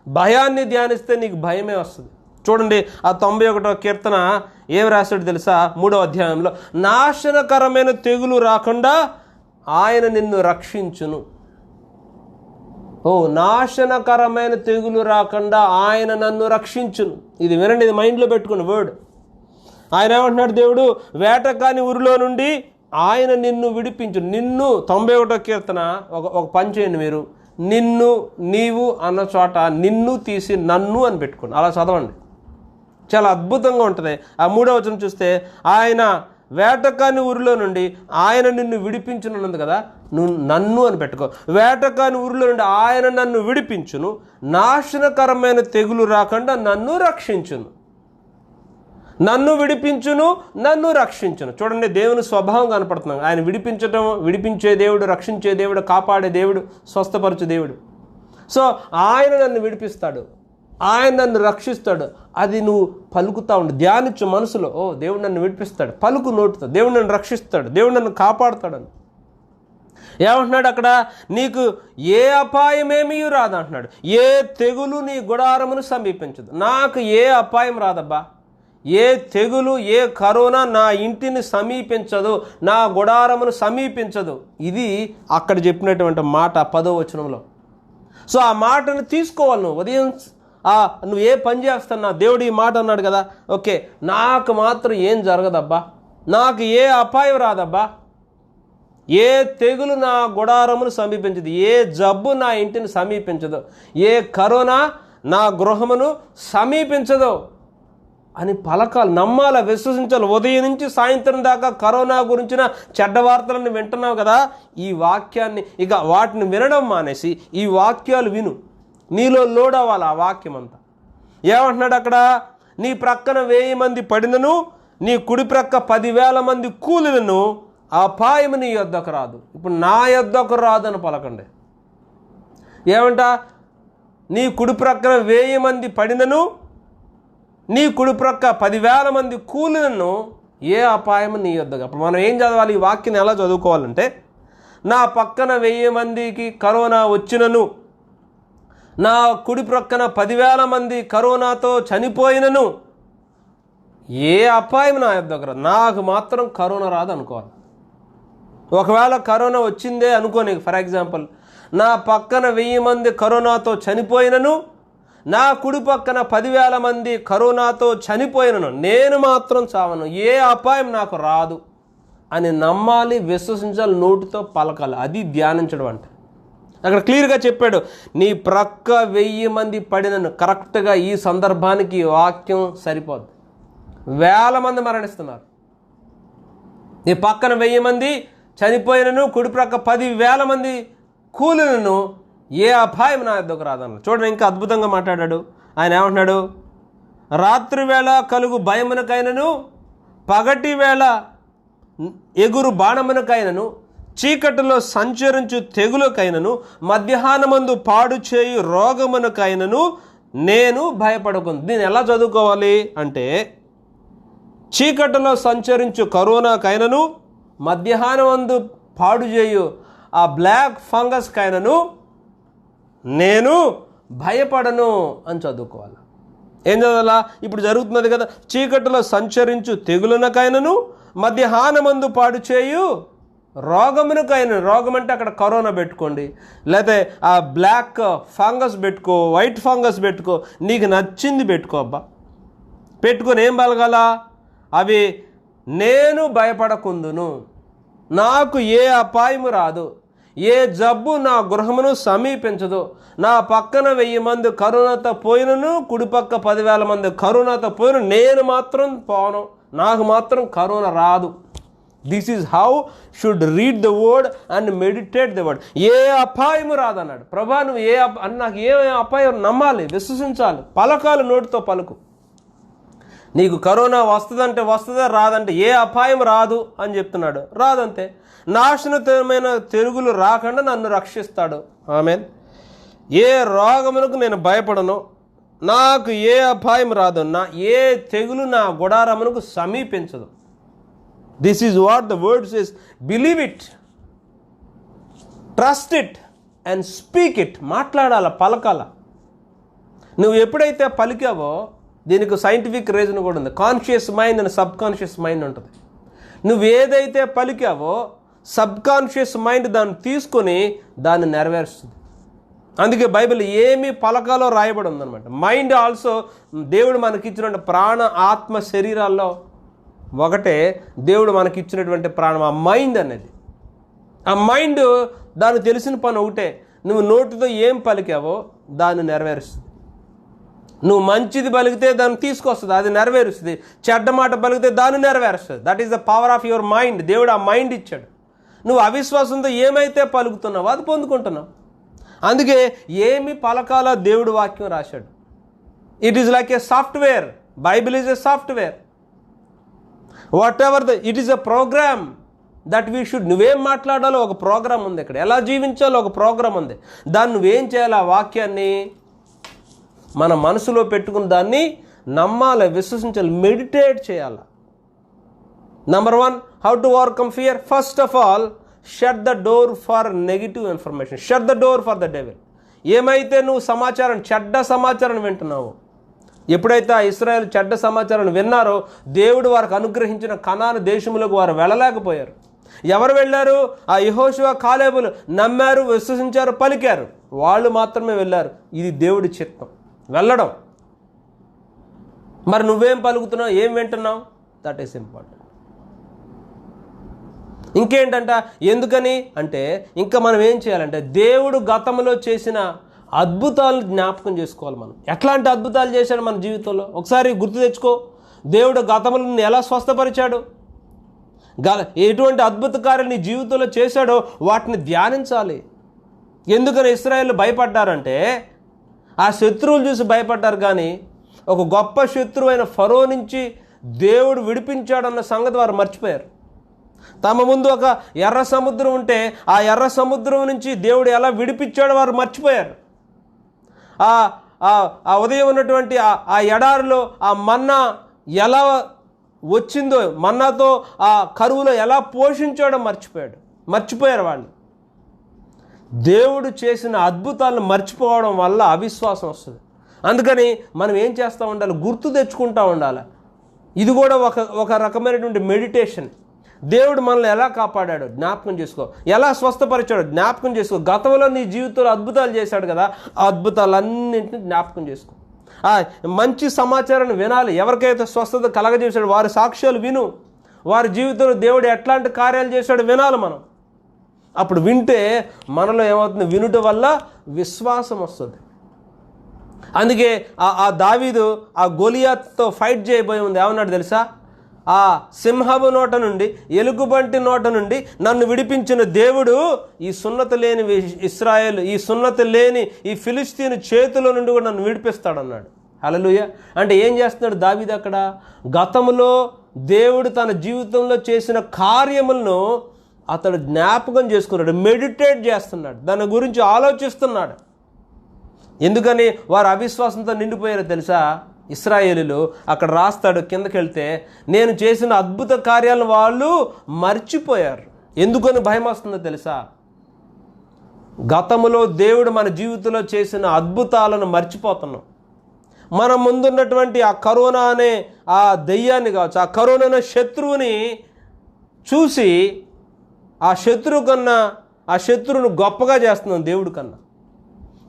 భయాన్ని ధ్యానిస్తే నీకు భయమే వస్తుంది. చూడండి, ఆ 91వ కీర్తన ఏం రాశాడు తెలుసా? 3వ అధ్యాయంలో, నాశనకరమైన తెగులు రాకుండా ఆయన నిన్ను రక్షించును. నాశనకరమైన తెగులు రాకుండా ఆయన నన్ను రక్షించును. ఇది వినండి, ఇది మైండ్లో పెట్టుకుని వర్డ్. ఆయన ఏమంటున్నాడు? దేవుడు వేటకాని ఊరిలో నుండి ఆయన నిన్ను విడిపించును. నిన్ను 91వ కీర్తన ఒక పని చేయండి మీరు, నిన్ను నీవు అన్న చోట నిన్ను తీసి నన్ను అని పెట్టుకోండి. అలా చదవండి, చాలా అద్భుతంగా ఉంటుంది. ఆ 3వ వచనం చూస్తే, ఆయన వేటకాని ఊరిలో నుండి ఆయన నిన్ను విడిపించునున్నది కదా, నువ్వు నన్ను అని పెట్టుకో. వేటకాని ఊరిలో నుండి ఆయన నన్ను విడిపించును, నాశనకరమైన తెగులు రాకుండా నన్ను రక్షించును. నన్ను విడిపించును, నన్ను రక్షించును. చూడండి, దేవుని స్వభావం కనపడుతున్నాం. ఆయన విడిపించే దేవుడు, రక్షించే దేవుడు, కాపాడే దేవుడు, స్వస్థపరచు దేవుడు. సో ఆయన నన్ను విడిపిస్తాడు, ఆయన నన్ను రక్షిస్తాడు. అది నువ్వు పలుకుతా ఉండు, ధ్యానించు మనసులో. దేవుడు నన్ను విడిపిస్తాడు. పలుకు నోటుతో, దేవుడు నన్ను రక్షిస్తాడు, దేవుడు నన్ను కాపాడుతాడని. ఏమంటున్నాడు అక్కడ? నీకు ఏ అపాయమేమీ రాదు అంటున్నాడు. ఏ తెగులు నీ గుడారమును సమీపించదు. నాకు ఏ అపాయం రాదబ్బా, ఏ తెగులు, ఏ కరోనా నా ఇంటిని సమీపించదు, నా గుడారమును సమీపించదు. ఇది అక్కడ చెప్పినటువంటి మాట 10వ వచనంలో. సో ఆ మాటను తీసుకోవాలి నువ్వు. ఉదయం నువ్వు ఏ పని చేస్తున్నా, దేవుడు ఈ మాట అన్నాడు కదా, ఓకే నాకు మాత్రం ఏం జరగదబ్బా, నాకు ఏ అపాయం రాదబ్బా, ఏ తెగులు నా గుడారమును సమీపించదు, ఏ జబ్బు నా ఇంటిని సమీపించదు, ఏ కరోనా నా గృహమును సమీపించదు అని పలకాలి, నమ్మాలి, విశ్వసించాలి. ఉదయం నుంచి సాయంత్రం దాకా కరోనా గురించిన చెడ్డ వార్తలను వింటున్నావు కదా, ఈ వాక్యాన్ని ఇక వాటిని వినడం మానేసి ఈ వాక్యాలు విను. నీలో లోడ్ అవ్వాలి ఆ వాక్యం అంతా. ఏమంటున్నాడు అక్కడ? నీ ప్రక్కన 1000 మంది పడినను, నీ కుడి ప్రక్క 10,000 మంది కూలినను అపాయం నీ యొద్దకు రాదు. ఇప్పుడు నా యొద్దకు రాదు అని పలకండి. ఏమంట? నీ కుడి ప్రక్కన 1000 మంది పడినను, నీ కుడి ప్రక్క 10,000 మంది కూలినను ఏ అపాయం నీ యొద్దకు. అప్పుడు మనం ఏం చదవాలి? ఈ వాక్యాన్ని ఎలా చదువుకోవాలంటే, నా పక్కన 1000 మందికి కరోనా వచ్చినను, నా కుడి ప్రక్కన 10,000 మంది కరోనాతో చనిపోయినను ఏ అపాయం నా యొద్దకు రాదు. నాకు మాత్రం కరోనా రాదు అనుకోవాలి. ఒకవేళ కరోనా వచ్చిందే అనుకోని, ఫర్ ఎగ్జాంపుల్ నా పక్కన 1000 మంది కరోనాతో చనిపోయినను, నా కుడి పక్కన 10,000 మంది కరోనాతో చనిపోయినను, నేను మాత్రం చావను, ఏ అపాయం నాకు రాదు అని నమ్మాలి, విశ్వసించాలి, నోటితో పలకాలి. అది ధ్యానించడం అంటే. అక్కడ క్లియర్గా చెప్పాడు, నీ ప్రక్క 1000 మంది పడినను. కరెక్ట్గా ఈ సందర్భానికి ఈ వాక్యం సరిపోద్ది. 1000 మంది మరణిస్తున్నారు, నీ పక్కన 1000 మంది చనిపోయినను, కుడి ప్రక్క 10,000 మంది కూలినను ఏ అపాయం నా యొద్దకు రాదన్నాడు. చూడండి, ఇంకా అద్భుతంగా మాట్లాడాడు. ఆయన ఏమంటున్నాడు? రాత్రి వేళ కలుగు భయమునకైనను, పగటి వేళ ఎగురు బాణమునకైనను, చీకటిలో సంచరించు తెగులకైనను, మధ్యాహ్నమందు పాడు చేయు రోగమునకైనను నేను భయపడకుంది. దీన్ని ఎలా చదువుకోవాలి అంటే, చీకటిలో సంచరించు కరోనాకైనను, మధ్యాహ్నమందు పాడు చేయు ఆ బ్లాక్ ఫంగస్కైనను నేను భయపడను అని చదువుకోవాలి. ఏం చదవాలా? ఇప్పుడు జరుగుతున్నది కదా, చీకటిలో సంచరించు తెగులనకైనను, మధ్యాహ్నమందు పాడు చేయు రోగమునకైనా. రోగం అంటే అక్కడ కరోనా పెట్టుకోండి, లేకపోతే ఆ బ్లాక్ ఫంగస్ పెట్టుకో, వైట్ ఫంగస్ పెట్టుకో, నీకు నచ్చింది పెట్టుకో అబ్బా. పెట్టుకొని ఏం పలకాల? అవి నేను భయపడకుందును, నాకు ఏ అపాయము రాదు, ఏ జబ్బు నా గృహమును సమీపించదు. నా పక్కన 1000 మంది కరోనాతో పోయినను, కుడిపక్క 10,000 మంది కరోనాతో పోయిన, నేను మాత్రం పోను, నాకు మాత్రం కరోనా రాదు. This is how should read the word and meditate the word. ఏ అపాయము రాదన్నాడు. ప్రభా నువ్వు నాకు ఏ అపాయం నమ్మాలి, విశ్వసించాలి, పలకాలు, నోటితో పలుకు. నీకు కరోనా వస్తుందంటే వస్తుందా, రాదంటే ఏ అపాయం రాదు అని చెప్తున్నాడు. రాదంతే. నాశనమైన తెరుగులు రాకుండా నన్ను రక్షిస్తాడు. ఆమేన్. ఏ రోగములకు నేను భయపడను, నాకు ఏ అపాయం రాదు, ఏ తెగులు నా గుడారమునకు సమీపించదు. This is what the word says. Believe it, trust it and speak it. మాట్లాడాల, పలకాల. నువ్వు ఎప్పుడైతే పలికావో, దీనికి సైంటిఫిక్ రీజన్ కూడా ఉంది. Conscious mind and sub conscious mind ఉంటుంది. నువ్వు ఏదైతే పలికావో సబ్ కాన్షియస్ మైండ్ దాన్ని తీసుకొని దాన్ని నెరవేరుస్తుంది. అందుకే బైబిల్ ఏమి పలకాలో రాయబడి ఉందన్నమాట. మైండ్ ఆల్సో దేవుడు మనకిచ్చిన ప్రాణ, ఆత్మ, శరీరాల్లో ఒకటే దేవుడు మనకిచ్చినటువంటి ప్రాణం ఆ మైండ్ అనేది. ఆ మైండ్ దానికి తెలిసిన పని ఒకటే, నువ్వు నోటితో ఏం పలికావో దాన్ని నెరవేరుస్తుంది. నువ్వు మంచిది పలికితే దాన్ని తీసుకొస్తుంది, అది నెరవేరుస్తుంది. చెడ్డ మాట పలికితే దాన్ని నెరవేరుస్తుంది. That is the power of your mind. దేవుడు ఆ మైండ్ ఇచ్చాడు. నువ్వు అవిశ్వాసంతో ఏమైతే పలుకుతున్నావో అది పొందుకుంటున్నావు. అందుకే ఏమి పలకాలో దేవుడు వాక్యం రాశాడు. It is like a software. Bible is a software. Whatever it is a program that we should. నువ్వేం మాట్లాడాలో ఒక ప్రోగ్రామ్ ఉంది. ఇక్కడ ఎలా జీవించాలో ఒక ప్రోగ్రామ్ ఉంది. దాన్ని నువ్వేం చేయాలి? ఆ వాక్యాన్ని మన మనసులో పెట్టుకుని దాన్ని నమ్మాలి, విశ్వసించాలి, మెడిటేట్ చేయాలి. Number 1, how to overcome fear. First of all, shut the door for negative information. Shut the door for the devil. ఏమైతే నువ్వు సమాచారం, చెడ్డ సమాచారం వింటున్నావో, ఎప్పుడైతే ఆ ఇశ్రాయేలు చెడ్డ సమాచారాన్ని విన్నారో, దేవుడు వారికి అనుగ్రహించిన కనాను దేశంలోకి వారు వెళ్ళలేకపోయారు. ఎవరు వెళ్ళారు? ఆ యెహోషువ, కాలేబులు నమ్మారు, విశ్వసించారు, పలికారు. వాళ్ళు మాత్రమే వెళ్ళారు. ఇది దేవుడి చిత్తం, వెళ్ళడం. మరి నువ్వేం పలుకుతున్నావు, ఏం వింటున్నావు? That is important. ఇంకేంటంట, ఎందుకని అంటే ఇంకా మనం ఏం చేయాలంటే దేవుడు గతంలో చేసిన అద్భుతాలను జ్ఞాపకం చేసుకోవాలి. మనం ఎట్లాంటి అద్భుతాలు చేశాడు మన జీవితంలో ఒకసారి గుర్తు తెచ్చుకో. దేవుడు గతంలో నిన్ను ఎలా స్వస్థపరిచాడు, ఎటువంటి అద్భుత కార్యాలు నీ జీవితంలో చేశాడో వాటిని ధ్యానించాలి. ఎందుకని ఇశ్రాయేలు భయపడ్డారంటే ఆ శత్రువులు చూసి భయపడ్డారు, కానీ ఒక గొప్ప శత్రువు అయిన ఫరో నుంచి దేవుడు విడిపించాడన్న సంగతి వారు మర్చిపోయారు. తమ ముందు ఒక ఎర్ర సముద్రం ఉంటే ఆ ఎర్ర సముద్రం నుంచి దేవుడు ఎలా విడిపించాడో వారు మర్చిపోయారు. ఆ ఉదయం ఉన్నటువంటి ఆ ఎడారిలో ఆ మన్నా ఎలా వచ్చిందో, మన్నాతో ఆ కరువులో ఎలా పోషించాడో మర్చిపోయారు వాళ్ళు. దేవుడు చేసిన అద్భుతాలను మర్చిపోవడం వల్ల అవిశ్వాసం వస్తుంది. అందుకని మనం ఏం చేస్తూ ఉండాలి? గుర్తు తెచ్చుకుంటూ ఉండాలి. ఇది కూడా ఒక రకమైనటువంటి మెడిటేషన్. దేవుడు మనల్ని ఎలా కాపాడాడో జ్ఞాపకం చేసుకో, ఎలా స్వస్థపరిచాడో జ్ఞాపకం చేసుకో. గతంలో నీ జీవితంలో అద్భుతాలు చేశాడు కదా, ఆ అద్భుతాలన్నింటినీ జ్ఞాపకం చేసుకో. మంచి సమాచారాన్ని వినాలి. ఎవరికైతే స్వస్థత కలగజేశాడు వారి సాక్ష్యాలు విను. వారి జీవితంలో దేవుడు ఎట్లాంటి కార్యాలు చేశాడో వినాలి మనం. అప్పుడు వింటే మనలో ఏమవుతుంది? వినుట వల్ల విశ్వాసం వస్తుంది. అందుకే ఆ దావీదు ఆ గొలియాతుతో ఫైట్ చేయబోయి ఉంది. ఏమన్నాడు తెలుసా? ఆ సింహపు నోట నుండి, ఎలుగుబంటి నోట నుండి నన్ను విడిపించిన దేవుడు ఈ సున్నతి లేని ఇశ్రాయేలు, ఈ సున్నతి లేని ఈ ఫిలిస్తీను చేతిలో నుండి కూడా నన్ను విడిపిస్తాడన్నాడు. హల్లెలూయా. అంటే ఏం చేస్తున్నాడు దావీదు అక్కడ? గతంలో దేవుడు తన జీవితంలో చేసిన కార్యములను అతడు జ్ఞాపకం చేసుకున్నాడు, మెడిటేట్ చేస్తున్నాడు, దాని గురించి ఆలోచిస్తున్నాడు. ఎందుకని వారు అవిశ్వాసంతో నిండిపోయారో తెలుసా? ఇశ్రాయేలీలు అక్కడ రాస్తాడు కిందకి వెళ్తే, నేను చేసిన అద్భుత కార్యాలను వాళ్ళు మర్చిపోయారు. ఎందుకని భయం వస్తుందో తెలుసా? గతంలో దేవుడు మన జీవితంలో చేసిన అద్భుతాలను మర్చిపోతున్నాం. మన ముందున్నటువంటి ఆ కరోనా అనే ఆ దెయ్యాన్ని కావచ్చు, ఆ కరోనా అనే శత్రువుని చూసి ఆ శత్రువును గొప్పగా చేస్తున్నాం దేవుడి కన్నా.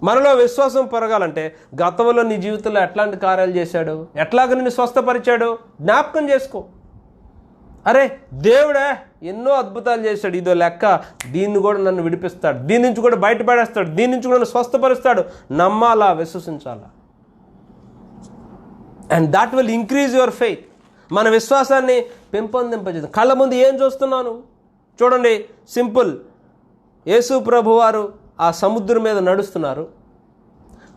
మనలో విశ్వాసం పెరగాలంటే గతంలో నీ జీవితంలో ఎట్లాంటి కార్యాలు చేశాడు, ఎట్లాగ నిన్ను స్వస్థపరిచాడు జ్ఞాపకం చేసుకో. అరే దేవుడే ఎన్నో అద్భుతాలు చేశాడు, ఇదో లెక్క, దీన్ని కూడా నన్ను విడిపిస్తాడు, దీని నుంచి కూడా బయటపడేస్తాడు, దీని నుంచి కూడా నన్ను స్వస్థపరుస్తాడు. నమ్మాలా, విశ్వసించాలా. And that will increase your faith. మన విశ్వాసాన్ని పెంపొందింపజేస్తుంది. కళ్ళ ముందు ఏం చూస్తున్నాను చూడండి, సింపుల్. యేసు ప్రభు వారు ఆ సముద్రం మీద నడుస్తున్నారు.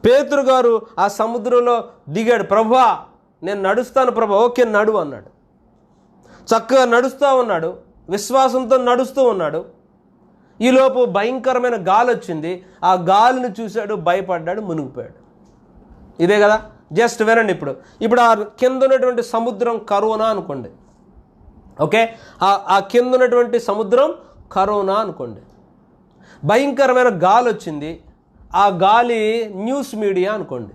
పేతురు గారు ఆ సముద్రంలో దిగాడు. ప్రభువా నేను నడుస్తాను ప్రభు. ఓకే నడు అన్నాడు. చక్కగా నడుస్తూ ఉన్నాడు, విశ్వాసంతో నడుస్తూ ఉన్నాడు. ఈలోపు భయంకరమైన గాలి వచ్చింది. ఆ గాలిని చూశాడు, భయపడ్డాడు, మునిగిపోయాడు. ఇదే కదా. జస్ట్ వినండి. ఇప్పుడు ఆ కింద ఉన్నటువంటి సముద్రం కరోనా అనుకోండి. ఓకే, ఆ కింద ఉన్నటువంటి సముద్రం కరోనా అనుకోండి. భయంకరమైన గాలి వచ్చింది. ఆ గాలి న్యూస్ మీడియా అనుకోండి.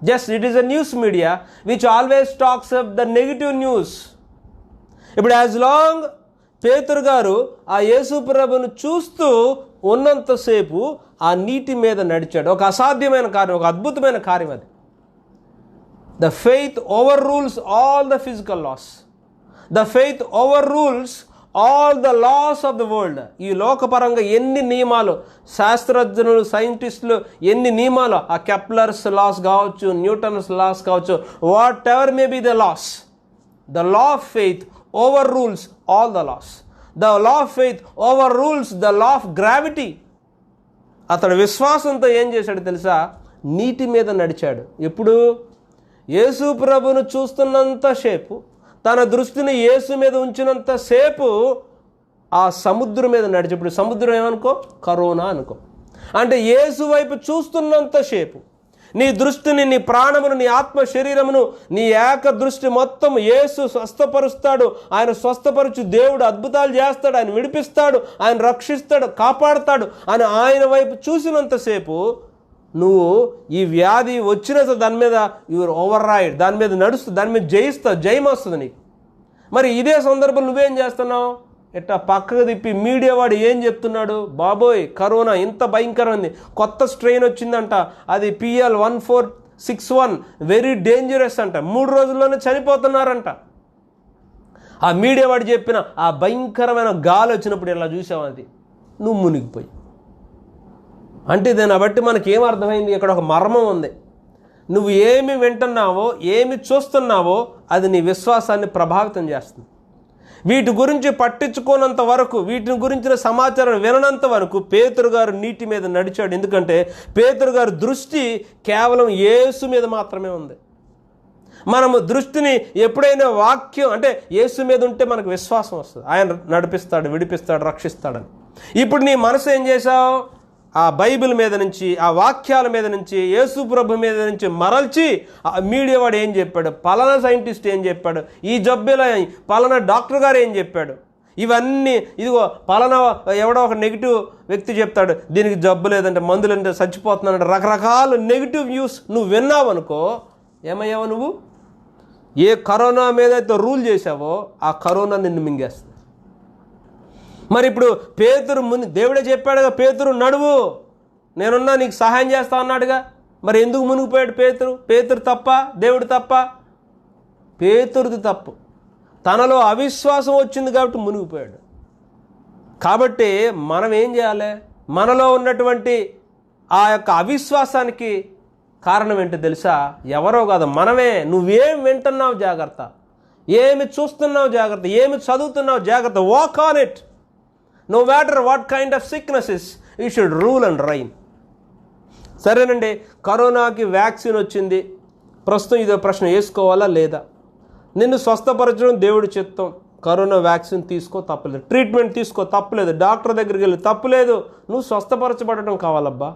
Just it is a news media which always talks up the negative news. ఇప్పుడు యాజ్ లాంగ్ పేతురు గారు ఆ యేసు ప్రభువును చూస్తూ ఉన్నంతసేపు ఆ నీటి మీద నడిచాడు. ఒక అసాధ్యమైన కార్యం, ఒక అద్భుతమైన కార్యం అది. The faith overrules all the physical laws. The faith overrules all the laws of the world. ఈ లోకపరంగా ఎన్ని నియమాలు, శాస్త్రజ్ఞులు, సైంటిస్టులు ఎన్ని నియమాలు, ఆ కెప్లర్స్ లాస్ కావచ్చు, న్యూటన్స్ లాస్ కావచ్చు, whatever may be the laws, the law of faith overrules all the laws. The law of faith overrules the law of gravity. అతడు విశ్వాసంతో ఏం చేశాడు తెలుసా? నీటి మీద నడిచాడు. ఎప్పుడు? యేసు ప్రభువును చూస్తున్నంతసేపు, తన దృష్టిని యేసు మీద ఉంచినంతసేపు ఆ సముద్రం మీద నడిచి. ఇప్పుడు సముద్రం ఏమనుకో, కరోనా అనుకో. అంటే యేసు వైపు చూస్తున్నంతసేపు నీ దృష్టిని, నీ ప్రాణమును, నీ ఆత్మ శరీరమును, నీ ఏక దృష్టి మొత్తం యేసు స్వస్థపరుస్తాడు. ఆయన స్వస్థపరుచు దేవుడు అద్భుతాలు చేస్తాడు, ఆయన విడిపిస్తాడు, ఆయన రక్షిస్తాడు, కాపాడుతాడు అని ఆయన వైపు చూసినంతసేపు నువ్వు ఈ వ్యాధి వచ్చిన దాని మీద యువర్ ఓవర్ రైడ్, దాని మీద నడుస్తూ, దాని మీద జయిస్తావు, జయం వస్తుంది నీకు. మరి ఇదే సందర్భం నువ్వేం చేస్తున్నావు? ఇట్లా పక్కకు తిప్పి మీడియా వాడు ఏం చెప్తున్నాడు? బాబోయ్ కరోనా ఇంత భయంకరమైంది, కొత్త స్ట్రెయిన్ వచ్చిందంట, అది PL1461, వెరీ డేంజరస్ అంట, 3 రోజుల్లోనే చనిపోతున్నారంట. ఆ మీడియా వాడు చెప్పిన ఆ భయంకరమైన గాలి వచ్చినప్పుడు ఇలా చూసావు, అది నువ్వు మునిగిపోయి. అంటే దీన్ని బట్టి మనకేం అర్థమైంది? ఇక్కడ ఒక మర్మం ఉంది. నువ్వు ఏమి వింటున్నావో, ఏమి చూస్తున్నావో అది నీ విశ్వాసాన్ని ప్రభావితం చేస్తుంది. వీటి గురించి పట్టించుకోనంత వరకు, వీటిని గురించిన సమాచారం విననంత వరకు పేతురు గారు నీటి మీద నడిచాడు. ఎందుకంటే పేతురు గారి దృష్టి కేవలం యేసు మీద మాత్రమే ఉంది. మనము దృష్టిని ఎప్పుడైనా వాక్యం అంటే యేసు మీద ఉంటే మనకు విశ్వాసం వస్తుంది, ఆయన నడిపిస్తాడు, విడిపిస్తాడు, రక్షిస్తాడని. ఇప్పుడు నీ మనసు ఏం చేశావు? ఆ బైబిల్ మీద నుంచి, ఆ వాక్యాల మీద నుంచి, యేసు ప్రభు మీద నుంచి మరల్చి ఆ మీడియా వాడు ఏం చెప్పాడు, పలానా సైంటిస్ట్ ఏం చెప్పాడు, ఈ జబ్బుల పలానా డాక్టర్ గారు ఏం చెప్పాడు, ఇవన్నీ ఇదిగో పలానా ఎవడో ఒక నెగిటివ్ వ్యక్తి చెప్తాడు, దీనికి జబ్బు లేదంటే, మందులంటే చచ్చిపోతున్నానంటే, రకరకాల నెగిటివ్ న్యూస్ నువ్వు విన్నావు అనుకో, ఏమయ్యావు నువ్వు? ఏ కరోనా మీద అయితే రూల్ చేసావో ఆ కరోనా నిన్ను మింగేస్తుంది. మరి ఇప్పుడు పేతురు ముందు దేవుడే చెప్పాడుగా, పేతురు నడువు, నేనున్నా నీకు సహాయం చేస్తా అన్నాడుగా. మరి ఎందుకు మునిగిపోయాడు పేతురు? పేతురు తప్ప, దేవుడు తప్ప? పేతురుది తప్పు. తనలో అవిశ్వాసం వచ్చింది కాబట్టి మునిగిపోయాడు. కాబట్టి మనం ఏం చేయాలి? మనలో ఉన్నటువంటి ఆ యొక్క అవిశ్వాసానికి కారణం ఏంటో తెలుసా? ఎవరో కాదు, మనమే. నువ్వేం వింటున్నావు జాగ్రత్త, ఏమి చూస్తున్నావు జాగ్రత్త, ఏమి చదువుతున్నావు జాగ్రత్త. Walk on it. No matter what kind of sicknesses, you should rule and reign. సరేనండి, కరోనాకి వ్యాక్సిన్ వచ్చింది. ప్రస్తుతం ఇదో ప్రశ్న, వేసుకోవాలా లేదా? నిన్ను స్వస్థపరచడం దేవుడి చిత్తం. కరోనా వ్యాక్సిన్ తీసుకో, తప్పలేదు. ట్రీట్మెంట్ తీసుకో, తప్పలేదు. డాక్టర్ దగ్గరికి వెళ్ళి, తప్పలేదు. నువ్వు స్వస్థపరచబడటం కావాలబ్బా.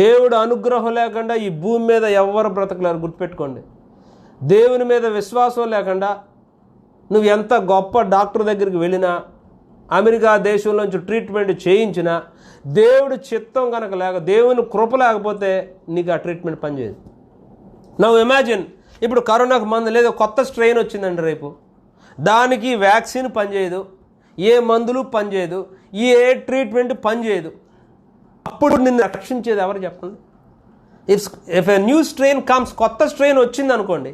దేవుడు అనుగ్రహం లేకుండా ఈ భూమి మీద ఎవ్వరు బ్రతకలేరు, గుర్తుపెట్టుకోండి. దేవుని మీద విశ్వాసం లేకుండా నువ్వు ఎంత గొప్ప డాక్టర్ దగ్గరికి వెళ్ళినా, అమెరికా దేశంలోంచి ట్రీట్మెంట్ చేయించిన, దేవుడి చిత్తం కనుక లేక, దేవుని కృప లేకపోతే నీకు ఆ ట్రీట్మెంట్ పనిచేయదు. నౌ ఇమాజిన్, ఇప్పుడు కరోనాకు మందు లేదు, కొత్త స్ట్రెయిన్ వచ్చిందండి రేపు, దానికి వ్యాక్సిన్ పనిచేయదు, ఏ మందులు పనిచేయదు, ఏ ట్రీట్మెంట్ పనిచేయదు. అప్పుడు నిన్ను రక్షించేది ఎవరు చెప్పండి? If a new strain comes, కొత్త స్ట్రెయిన్ వచ్చింది అనుకోండి,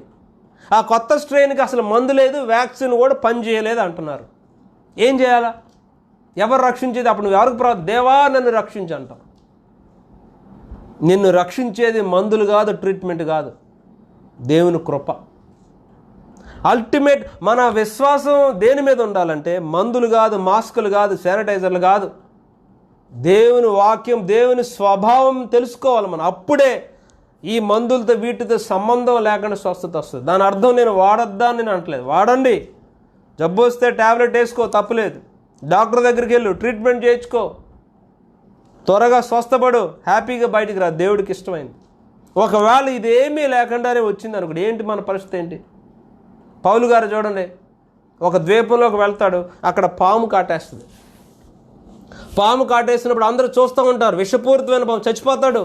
ఆ కొత్త స్ట్రెయిన్కి అసలు మందు లేదు, వ్యాక్సిన్ కూడా పనిచేయలేదు అంటున్నారు. ఏం చేయాలా? ఎవరు రక్షించేది? అప్పుడు నువ్వు ఎవరికి దేవా నన్ను రక్షించి అంటావు. నిన్ను రక్షించేది మందులు కాదు, ట్రీట్మెంట్ కాదు, దేవుని కృప. అల్టిమేట్ మన విశ్వాసం దేని మీద ఉండాలంటే మందులు కాదు, మాస్కులు కాదు, శానిటైజర్లు కాదు, దేవుని వాక్యం, దేవుని స్వభావం తెలుసుకోవాలి మనం. అప్పుడే ఈ మందులతో వీటితో సంబంధం లేకుండా స్వస్థత వస్తుంది. దాని అర్థం నేను వాడొద్దా అని నేను అనట్లేదు. వాడండి, జబ్బు వస్తే ట్యాబ్లెట్ వేసుకో, తప్పులేదు. డాక్టర్ దగ్గరికి వెళ్ళు, ట్రీట్మెంట్ చేయించుకో, త్వరగా స్వస్థపడు, హ్యాపీగా బయటికి రా, దేవుడికి ఇష్టమైంది. ఒకవేళ ఇదేమీ లేకుండానే వచ్చింది అనుకోండి, ఏంటి మన పరిస్థితి ఏంటి? పౌలు గారు చూడండి, ఒక ద్వీపంలోకి వెళ్తాడు, అక్కడ పాము కాటేస్తుంది. పాము కాటేసినప్పుడు అందరూ చూస్తూ ఉంటారు, విషపూరితమైన పాము, చచ్చిపోతాడు.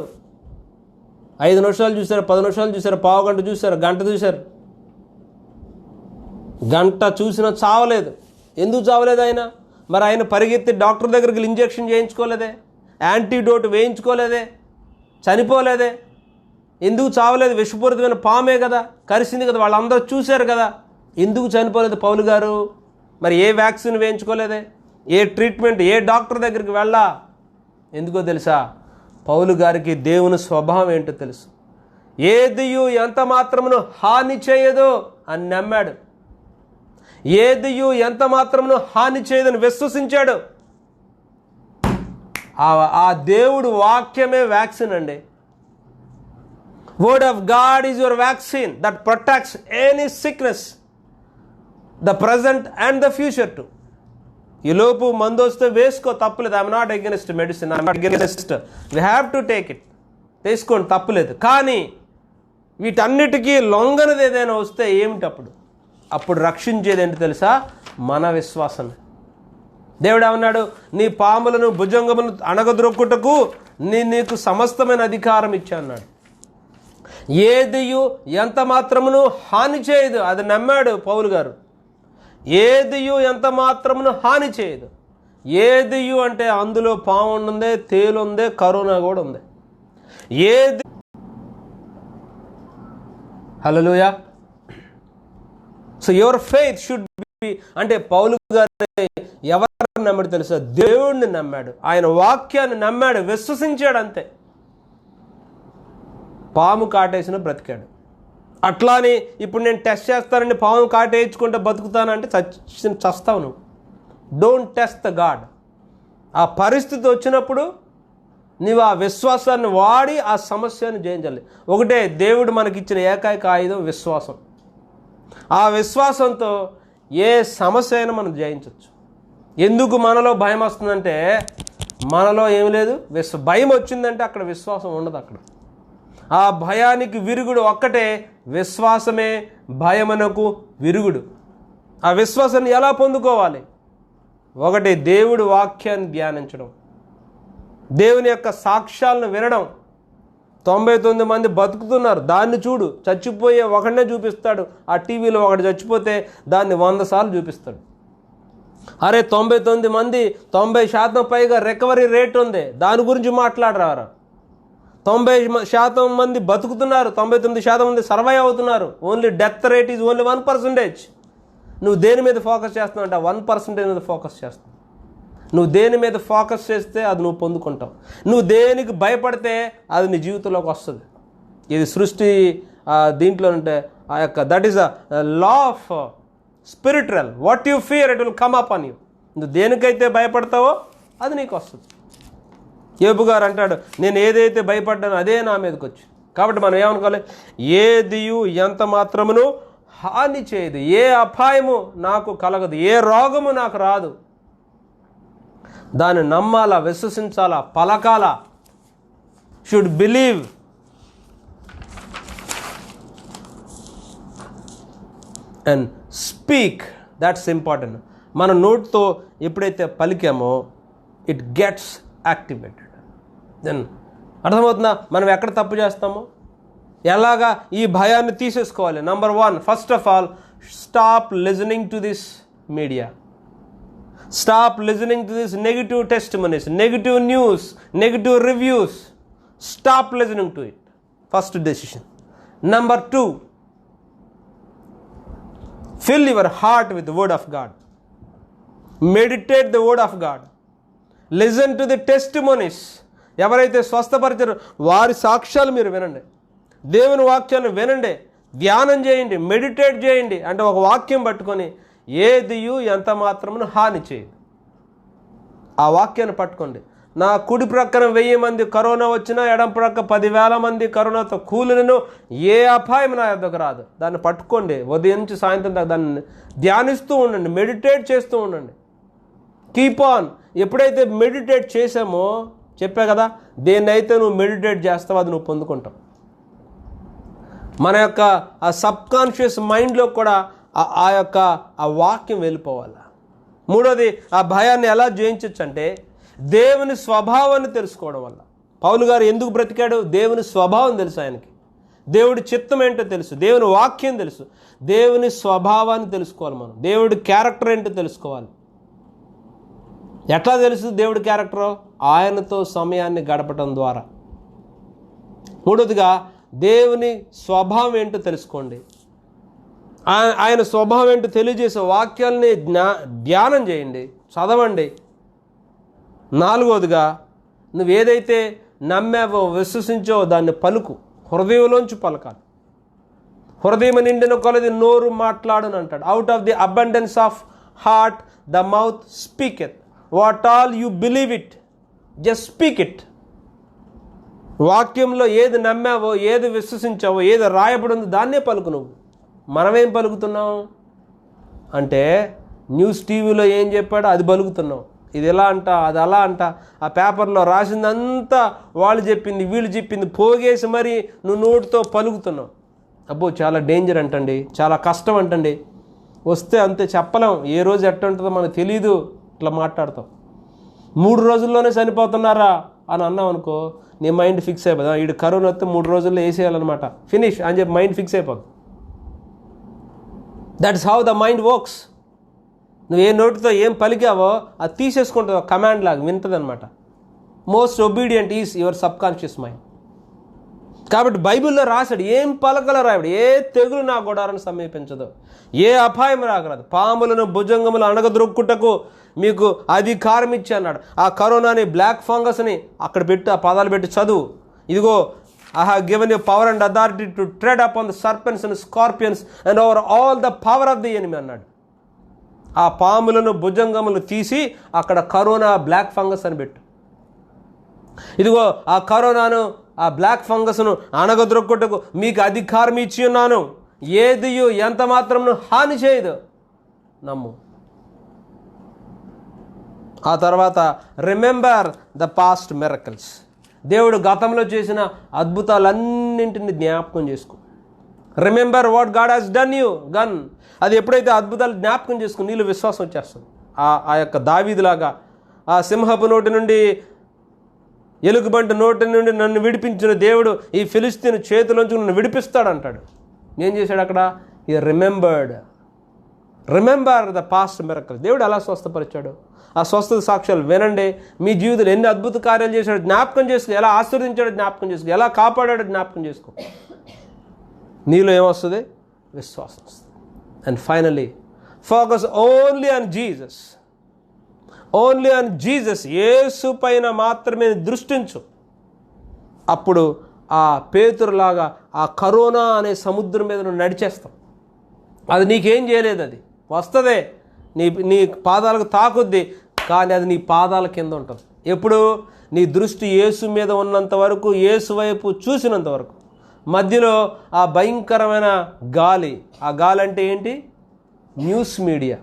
5 నిమిషాలు చూశారు, 10 నిమిషాలు చూశారు, పావు గంట చూశారు, గంట చూశారు. గంట చూసినా చావలేదు. ఎందుకు చావలేదు ఆయన? మరి ఆయన పరిగెత్తి డాక్టర్ దగ్గరికి ఇంజెక్షన్ చేయించుకోలేదే, యాంటీడోట్ వేయించుకోలేదే, చనిపోలేదే. ఎందుకు చావలేదు? విషపూరితమైన పామే కదా, కరిసింది కదా, వాళ్ళందరూ చూశారు కదా. ఎందుకు చనిపోలేదు పౌలు గారు? మరి ఏ వ్యాక్సిన్ వేయించుకోలేదే, ఏ ట్రీట్మెంట్, ఏ డాక్టర్ దగ్గరికి వెళ్ళా? ఎందుకో తెలుసా? పౌలు గారికి దేవుని స్వభావం ఏంటో తెలుసు. ఏదియు ఎంత మాత్రమును హాని చేయదు అని నమ్మాడు. ఏదియు ఎంత మాత్రమును హాని చేయదని విశ్వసించాడు. ఆ దేవుడు వాక్యమే వ్యాక్సిన్ అండి. Word of God is your vaccine that protects any sickness, the present and the future to. ఈ లోపు మందు వస్తే వేసుకో, తప్పులేదు. I'm not against medicine, I'm not against, we have to take it, తీసుకోండి, తప్పులేదు. కానీ వీటన్నిటికీ లొంగనది ఏదైనా వస్తే ఏమిటి అప్పుడు రక్షించేది ఏంటి తెలుసా? మన విశ్వాసం. దేవుడు ఏమన్నాడు? నీ పాములను భుజంగమును అణగద్రొక్కుటకు నీకు సమస్తమైన అధికారం ఇచ్చా అన్నాడు. ఏదియు ఎంత మాత్రమును హాని చేయదు, అది నమ్మాడు పౌలు గారు. ఏదియు ఎంత మాత్రమును హాని చేయదు. ఏదియు అంటే అందులో పాము ఉంది, తేలు ఉంది, కరోనా కూడా ఉంది. ఏది hallelujah. So your faith should be, అంటే పౌలు గారు ఎవరు నమ్మాడు తెలుసా? దేవుడిని నమ్మాడు, ఆయన వాక్యాన్ని నమ్మాడు, విశ్వసించాడు, అంతే. పాము కాటేసిన బ్రతికాడు. అట్లాని ఇప్పుడు నేను టెస్ట్ చేస్తానండి, పాము కాటేయించుకుంటే బతుకుతానంటే చస్తావు నువ్వు. Don't test the God. ఆ పరిస్థితి వచ్చినప్పుడు నీవు ఆ విశ్వాసాన్ని వాడి ఆ సమస్యను జయించాలి. ఒకటే దేవుడు మనకిచ్చిన ఏకైక ఆయుధం విశ్వాసం. ఆ విశ్వాసంతో ఏ సమస్య అయినా మనం జయించవచ్చు. ఎందుకు మనలో భయం వస్తుందంటే, మనలో ఏం లేదు, భయం వచ్చిందంటే అక్కడ విశ్వాసం ఉండదు. అక్కడ ఆ భయానికి విరుగుడు ఒక్కటే, విశ్వాసమే భయమునకు విరుగుడు. ఆ విశ్వాసాన్ని ఎలా పొందుకోవాలి? ఒకటి, దేవుడి వాక్యాన్ని ధ్యానించడం, దేవుని యొక్క సాక్ష్యాలను వినడం. 99 మంది బతుకుతున్నారు, దాన్ని చూడు. చచ్చిపోయే ఒకడినే చూపిస్తాడు. ఆ టీవీలో ఒకటి చచ్చిపోతే దాన్ని 100 సార్లు చూపిస్తాడు. అరే 99 మంది 90% పైగా రికవరీ రేట్ ఉంది, దాని గురించి మాట్లాడరారు. 90% మంది బతుకుతున్నారు, 99% మంది సర్వైవ్ అవుతున్నారు. Only death rate is only 1%. నువ్వు దేని మీద ఫోకస్ చేస్తున్నావు అంటే 1% మీద ఫోకస్ చేస్తావు. నువ్వు దేని మీద ఫోకస్ చేస్తే అది నువ్వు పొందుకుంటావు. నువ్వు దేనికి భయపడితే అది నీ జీవితంలోకి వస్తుంది. ఇది సృష్టి దీంట్లో అంటే ఆ యొక్క that is a law of spiritual. What you fear it will come up on you. నువ్వు దేనికైతే భయపడతావో అది నీకు వస్తుంది. యోబు గారు అంటాడు, నేను ఏదైతే భయపడ్డానో అదే నా మీదకి వచ్చి. కాబట్టి మనం ఏమనుకోవాలి? ఏదియు ఎంత మాత్రమును హాని చేయదు, ఏ అపాయము నాకు కలగదు, ఏ రోగము నాకు రాదు. దాన్ని నమ్మాలా, విశ్వసించాలా, పలకాలా. Should believe. And speak. That's important. మన నోటితో ఎప్పుడైతే పలికామో ఇట్ గెట్స్ యాక్టివేటెడ్. దెన్ అర్థమవుతుందా మనం ఎక్కడ తప్పు చేస్తామో? ఎలాగా ఈ భయాన్ని తీసేసుకోవాలి? Number 1, first of all, stop listening to this media. Stop listening to these negative testimonies, negative news, negative reviews. Stop listening to it. First decision. Number 2, fill your heart with word of God. Meditate the word of God. Listen to the testimonies. ఎవరైతే స్వస్థపరిచారో వారి సాక్ష్యాలు మీరు వినండి. దేవుని వాక్యాన్ని వినండి, ధ్యానం చేయండి, మెడిటేట్ చేయండి. అంటే ఒక వాక్యం పట్టుకొని ఏదియు ఎంత మాత్రమును హాని చేయదు. ఆ వాక్యాన్ని పట్టుకోండి. నా కుడి ప్రక్కన 1000 మంది కరోనా వచ్చినా, ఎడం ప్రక్క 10,000 మంది కరోనాతో కూలినను ఏ అపాయం నా యొద్దకు రాదు. దాన్ని పట్టుకోండి. ఉదయం నుంచి సాయంత్రం దాకా దాన్ని ధ్యానిస్తూ ఉండండి, మెడిటేట్ చేస్తూ ఉండండి. Keep on. ఎప్పుడైతే మెడిటేట్ చేసామో, చెప్పా కదా, దేన్నైతే నువ్వు మెడిటేట్ చేస్తావో అది నువ్వు పొందుకుంటావు. మన యొక్క ఆ సబ్కాన్షియస్ మైండ్లో కూడా ఆ యొక్క ఆ వాక్యం వెళ్ళిపోవాలి. మూడోది, ఆ భయాన్ని ఎలా జయించవచ్చు అంటే దేవుని స్వభావాన్ని తెలుసుకోవడం వల్ల. పౌలు గారు ఎందుకు బ్రతికాడు? దేవుని స్వభావం తెలుసు ఆయనకి. దేవుడి చిత్తం ఏంటో తెలుసు, దేవుని వాక్యం తెలుసు. దేవుని స్వభావాన్ని తెలుసుకోవాలి మనం. దేవుడి క్యారెక్టర్ ఏంటో తెలుసుకోవాలి. ఎట్లా తెలుసు దేవుడి క్యారెక్టరో? ఆయనతో సమయాన్ని గడపటం ద్వారా. మూడోదిగా దేవుని స్వభావం ఏంటో తెలుసుకోండి. ఆయన స్వభావం ఏంటో తెలియజేసే వాక్యాలని ధ్యానం చేయండి, చదవండి. నాలుగోదిగా, నువ్వు ఏదైతే నమ్మావో, విశ్వసించో దాన్ని పలుకు. హృదయంలోంచి పలకాలి. హృదయం నిండిన కొలది నోరు మాట్లాడును అంటాడు. Out of the abundance of heart the mouth speaketh. What all you believe it, just speak it. వాక్యంలో ఏది నమ్మావో, ఏది విశ్వసించావో, ఏది రాయబడిందో దాన్నే పలుకు నువ్వు. మనమేం పలుకుతున్నాం అంటే న్యూస్ టీవీలో ఏం చెప్పాడో అది పలుకుతున్నాం. ఇది ఎలా అంట, అది అలా అంట. ఆ పేపర్లో రాసిందంతా వాళ్ళు చెప్పింది, వీళ్ళు చెప్పింది పోగేసి మరి నువ్వు నోటితో పలుకుతున్నావు. అబ్బో చాలా డేంజర్ అంటండి, చాలా కష్టం అంటండి. వస్తే అంతే, చెప్పలేం. ఏ రోజు ఎట్ట ఉంటుందో మనకు తెలీదు. ఇట్లా మాట్లాడతాం. 3 రోజుల్లోనే చనిపోతున్నారా అని అన్నాం అనుకో, నీ మైండ్ ఫిక్స్ అయిపోదు. వీడు కరోనా వస్తే 3 రోజుల్లో వేసేయాలన్నమాట, ఫినిష్ అని చెప్పి మైండ్ ఫిక్స్ అయిపోద్ది. That's how the mind works. నువ్వు ఏ నోటితో ఏం పలికావో అది తీసేసుకుంటుంది, ఒక కమాండ్ లాగా వింటుంది అనమాట. Most obedient is your subconscious mind. కాబట్టి బైబిల్లో రాశాడు, ఏం పలకలో రాయడు. ఏ తెగులు నా గుడారాన్ని సమీపించదు, ఏ అపాయం రాకరాదు. పాములను భుజంగములు అణగద్రొక్కుటకు మీకు అధికారం ఇచ్చి అన్నాడు. ఆ కరోనాని, బ్లాక్ ఫంగస్ని అక్కడ పెట్టి, ఆ పదాలు పెట్టి చదువు. ఇదిగో, I have given you power and authority to tread upon the serpents and scorpions and over all the power of the enemy అన్నాడు. ఆ పాములను, భుజంగములు తీసి అక్కడ కరోనా, బ్లాక్ ఫంగస్ అని పెట్టు. ఇదిగో, ఆ కరోనాను, ఆ బ్లాక్ ఫంగస్ను అణగద్రొక్కుటకు మీకు అధికారం ఇచ్చి ఉన్నాను. ఏదియు ఎంత మాత్రం హాని చేయదు. నమ్ము. ఆ తర్వాత రిమెంబర్ ద పాస్ట్ మిరకల్స్. దేవుడు గతంలో చేసిన అద్భుతాలన్నింటినీ జ్ఞాపకం చేసుకో. Remember what God has done you gonna. అది ఎప్పుడైతే అద్భుతాలు జ్ఞాపకం చేసుకుని నీళ్ళు విశ్వాసం వచ్చేస్తుంది. ఆ యొక్క దావీదులాగా ఆ సింహపు నోటి నుండి, ఎలుగుబంటి నోటి నుండి నన్ను విడిపించిన దేవుడు ఈ ఫిలిస్తీన్ చేతిలోంచి నన్ను విడిపిస్తాడంటాడు. ఏం చేశాడు అక్కడ? ఈ రిమెంబర్ ద పాస్ట్ మిరకల్స్. దేవుడు ఎలా స్వస్థపరిచాడు, ఆ స్వస్థత సాక్ష్యాలు వినండి. మీ జీవితంలో ఎన్ని అద్భుత కార్యాలు చేశాడు జ్ఞాపకం చేసుకో. ఎలా ఆశీర్వదించాడో జ్ఞాపకం చేసుకో. ఎలా కాపాడాడో జ్ఞాపకం చేసుకో. నీలో ఏమొస్తుంది? విశ్వాసం వస్తుంది. And finally, focus only on Jesus. Only on Jesus. యేసు పైన మాత్రమే దృష్టించు. అప్పుడు ఆ పేతురులాగా ఆ కరోనా అనే సముద్రం మీద నువ్వు నడిచేస్తావు. అది నీకేం చేయలేదు, అది వస్తుందే, నీ పాదాలకు తాకుద్ది, కానీ అది నీ పాదాల కింద ఉంటుంది. ఎప్పుడు? నీ దృష్టి యేసు మీద ఉన్నంత వరకు, యేసు వైపు చూసినంత వరకు. మధ్యలో ఆ భయంకరమైన గాలి. ఆ గాలి అంటే ఏంటి? News media.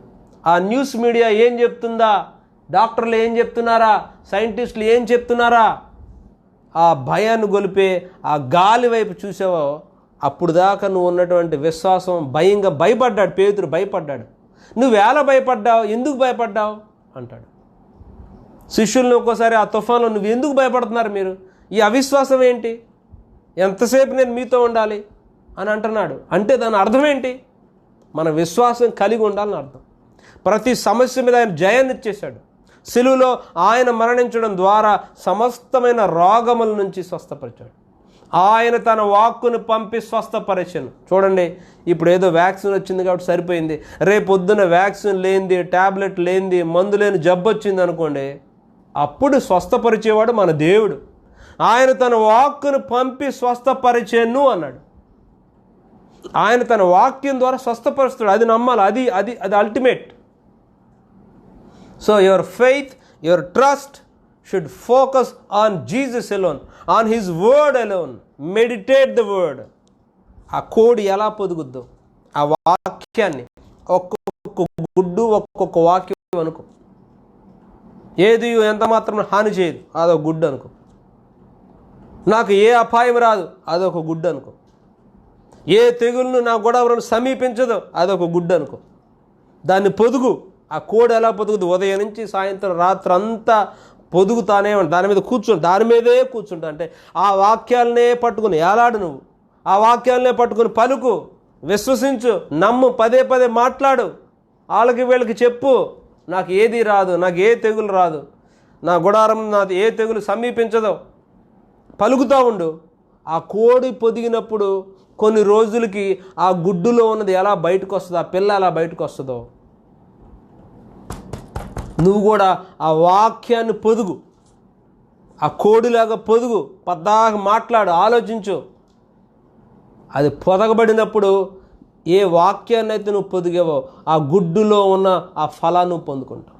ఆ న్యూస్ మీడియా ఏం చెప్తుందా? డాక్టర్లు ఏం చెప్తున్నారా? సైంటిస్టులు ఏం చెప్తున్నారా? ఆ భయాన్ని గొలిపే ఆ గాలి వైపు చూసావో అప్పుడు దాకా నువ్వు ఉన్నటువంటి విశ్వాసం భయపడ్డాడు. పేతురు భయపడ్డాడు. నువ్వు ఎలా భయపడ్డావు? ఎందుకు భయపడ్డావు అంటాడు. శిష్యులను ఒక్కోసారి ఆ తుఫాన్లో నువ్వు ఎందుకు భయపడుతున్నారు మీరు? ఈ అవిశ్వాసం ఏంటి? ఎంతసేపు నేను మీతో ఉండాలి అని అంటున్నాడు. అంటే దాని అర్థం ఏంటి? మన విశ్వాసం కలిగి ఉండాలని అర్థం. ప్రతి సమస్య మీద ఆయన జయాన్ని ఇచ్చేశాడు. సిలువలో ఆయన మరణించడం ద్వారా సమస్తమైన రోగముల నుంచి స్వస్థపరిచాడు. ఆయన తన వాక్కును పంపి స్వస్థపరిచెను. చూడండి, ఇప్పుడు ఏదో వ్యాక్సిన్ వచ్చింది కాబట్టి సరిపోయింది. రేపొద్దున వ్యాక్సిన్ లేనిది, ట్యాబ్లెట్ లేనిది, మందు లేని జబ్బు వచ్చింది అనుకోండి, అప్పుడు స్వస్థపరిచేవాడు మన దేవుడు. ఆయన తన వాక్కును పంపి స్వస్థపరిచెను అన్నాడు. ఆయన తన వాక్యం ద్వారా స్వస్థపరుస్తాడు. అది నమ్మాలి. అది అది అది ultimate. So your faith, your trust should focus on Jesus alone, on his word alone. Meditate the word. ఆ కోడి ఎలా పొదుగుద్దో ఆ వాక్యాన్ని, ఒక్కొక్క గుడ్డు ఒక్కొక్క వాక్యం అనుకో. ఏది ఎంత మాత్రం హాని చేయదు, అదొక గుడ్డు అనుకో. నాకు ఏ అపాయం రాదు, అదొక గుడ్డు అనుకో. ఏ తెగులను నా గొడవలను సమీపించదు, అదొక గుడ్డు అనుకో. దాన్ని పొదుగు. ఆ కోడి ఎలా పొదుగుద్దు? ఉదయం నుంచి సాయంత్రం రాత్రి అంతా పొదుగుతానే దాని మీద దాని మీదే కూర్చుంటా. అంటే ఆ వాక్యాలనే పట్టుకుని ఏలాడు. నువ్వు ఆ వాక్యాలనే పట్టుకుని పలుకు, విశ్వసించు, నమ్ము, పదే పదే మాట్లాడు, వాళ్ళకి వీళ్ళకి చెప్పు. నాకు ఏది రాదు, నాకు ఏ తెగులు రాదు, నా గుడారం నాది ఏ తెగులు సమీపించదో పలుకుతూ ఉండు. ఆ కోడి పొదిగినప్పుడు కొన్ని రోజులకి ఆ గుడ్డులో ఉన్నది ఎలా బయటకు వస్తుందో, ఆ పిల్ల ఎలా బయటకు వస్తుందో, నువ్వు కూడా ఆ వాక్యాన్ని పొదుగు. ఆ కోడిలాగా పొదుగు, పద్దాక మాట్లాడు, ఆలోచించు. అది పొదగబడినప్పుడు ఏ వాక్యాన్ని అయితే నువ్వు పొదిగావో ఆ గుడ్డులో ఉన్న ఆ ఫలాన్ని పొందుకుంటావు.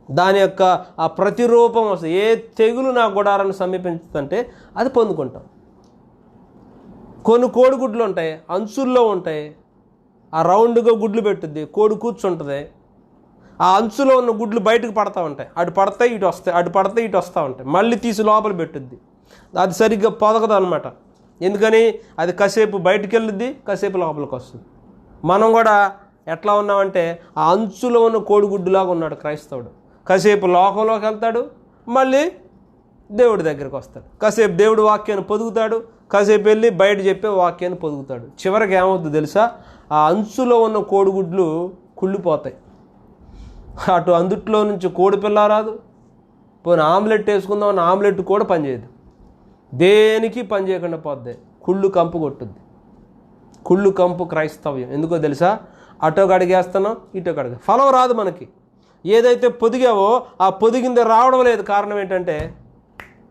దాని యొక్క ఆ ప్రతిరూపం వస్తుంది. ఏ తెగులు నా గుడారాన్ని సమీపించుతుంటే అది పొందుకుంటాం. కొన్ని కోడిగుడ్లు ఉంటాయి, అంచుల్లో ఉంటాయి. ఆ రౌండ్గా గుడ్లు పెట్టుద్ది, కోడి కూర్చుంటుంది. ఆ అంచులో ఉన్న గుడ్లు బయటకు పడతా ఉంటాయి. అటు పడతాయి, ఇటు వస్తాయి, అటు పడతాయి, ఇటు వస్తూ ఉంటాయి. మళ్ళీ తీసి లోపల పెట్టుద్ది. అది సరిగ్గా పొదగదు అనమాట. ఎందుకని? అది కాసేపు బయటికి వెళ్ళుద్ది, కాసేపు లోపలికి వస్తుంది. మనం కూడా ఎట్లా ఉన్నామంటే ఆ అంచులో ఉన్న కోడిగుడ్డులాగా ఉన్నాడు క్రైస్తవుడు. కాసేపు లోకంలోకి వెళ్తాడు, మళ్ళీ దేవుడి దగ్గరికి వస్తాడు. కాసేపు దేవుడి వాక్యాన్ని పొదుగుతాడు, కాసేపు వెళ్ళి బయట చెప్పే వాక్యాన్ని పొదుగుతాడు. చివరికి ఏమవుతుందో తెలుసా? ఆ అంచులో ఉన్న కోడిగుడ్లు కుళ్ళిపోతాయి. అటు అందుట్లో నుంచి కోడి పిల్ల రాదు. పోనీ ఆమ్లెట్ వేసుకుందామని ఆమ్లెట్ కూడా పనిచేయదు. దేనికి పని చేయకుండా పోద్ది. కుళ్ళు కంపు కొట్టుద్ది. కుళ్ళు కంపు క్రైస్తవ్యం. ఎందుకో తెలుసా? అటో కడిగేస్తున్నాం, ఇటో కడిగే ఫలం రాదు మనకి. ఏదైతే పొదిగావో ఆ పొదిగింది రావడం లేదు. కారణం ఏంటంటే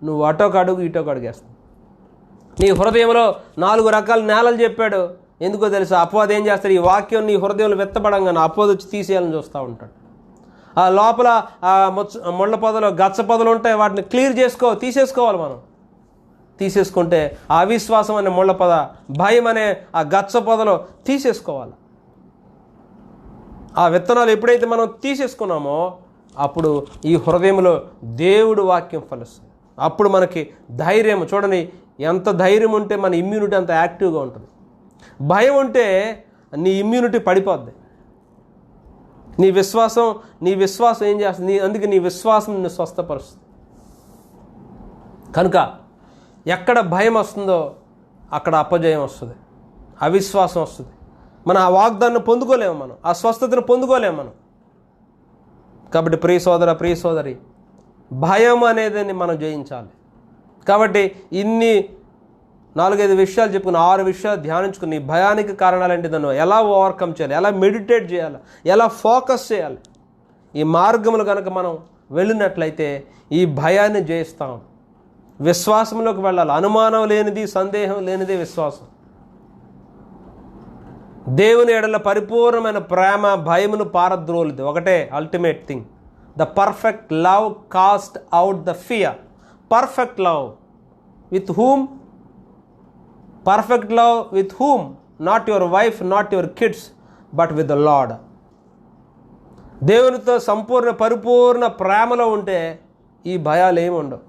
నువ్వు అటో కడుగు, ఇటో కడిగేస్తావు. నీ హృదయంలో 4 రకాల నేలలు చెప్పాడు. ఎందుకో తెలుసా? అపవాది ఏం చేస్తాడు? ఈ వాక్యం నీ హృదయంలో వెత్తబడంగానే అపవాది వచ్చి తీసేయాలని చూస్తూ ఉంటాడు. ఆ లోపల ఆ ముళ్ళ పొదలు, గచ్చ పొదలు ఉంటాయి. వాటిని క్లియర్ తీసేసుకోవాలి మనం. తీసేసుకుంటే ఆ అవిశ్వాసం అనే ముళ్ళ పొద, భయం అనే ఆ గచ్చ పొదలు తీసేసుకోవాలి. ఆ విత్తనాలు ఎప్పుడైతే మనం తీసేసుకున్నామో అప్పుడు ఈ హృదయంలో దేవుడు వాక్యం ఫలిస్తుంది. అప్పుడు మనకి ధైర్యం. చూడండి, ఎంత ధైర్యం ఉంటే మన ఇమ్యూనిటీ అంత యాక్టివ్గా ఉంటుంది. భయం ఉంటే నీ ఇమ్యూనిటీ పడిపోద్ది. నీ విశ్వాసం ఏం చేస్తుంది? అందుకే నీ విశ్వాసం నిన్ను స్వస్థపరుస్తుంది. కనుక ఎక్కడ భయం వస్తుందో అక్కడ అపజయం వస్తుంది, అవిశ్వాసం వస్తుంది. మనం ఆ వాగ్దాన్ని పొందుకోలేము, మనం ఆ స్వస్థతను పొందుకోలేము మనం. కాబట్టి ప్రియ సోదర, ప్రియ సోదరి, భయం అనేది మనం జయించాలి. కాబట్టి ఇన్ని 4-5 విషయాలు చెప్పుకుని 6 విషయాలు ధ్యానించుకుని భయానికి కారణాలంటే దాన్ని ఎలా ఓవర్కమ్ చేయాలి, ఎలా మెడిటేట్ చేయాలి, ఎలా ఫోకస్ చేయాలి, ఈ మార్గములు కనుక మనం వెళ్ళినట్లయితే ఈ భయాన్ని జయిస్తాం. విశ్వాసంలోకి వెళ్ళాలి. అనుమానం లేనిది, సందేహం లేనిదే విశ్వాసం. దేవుని ఎడల పరిపూర్ణమైన ప్రేమ భయమును పారద్రోలిది. ఒకటే ultimate thing. The perfect love cost out the fear. Perfect love with whom? Perfect love with whom? Not your wife, not your kids, but with the Lord. దేవునితో పరిపూర్ణ ప్రేమలో ఉంటే ఈ భయాలు ఏమి ఉండవు.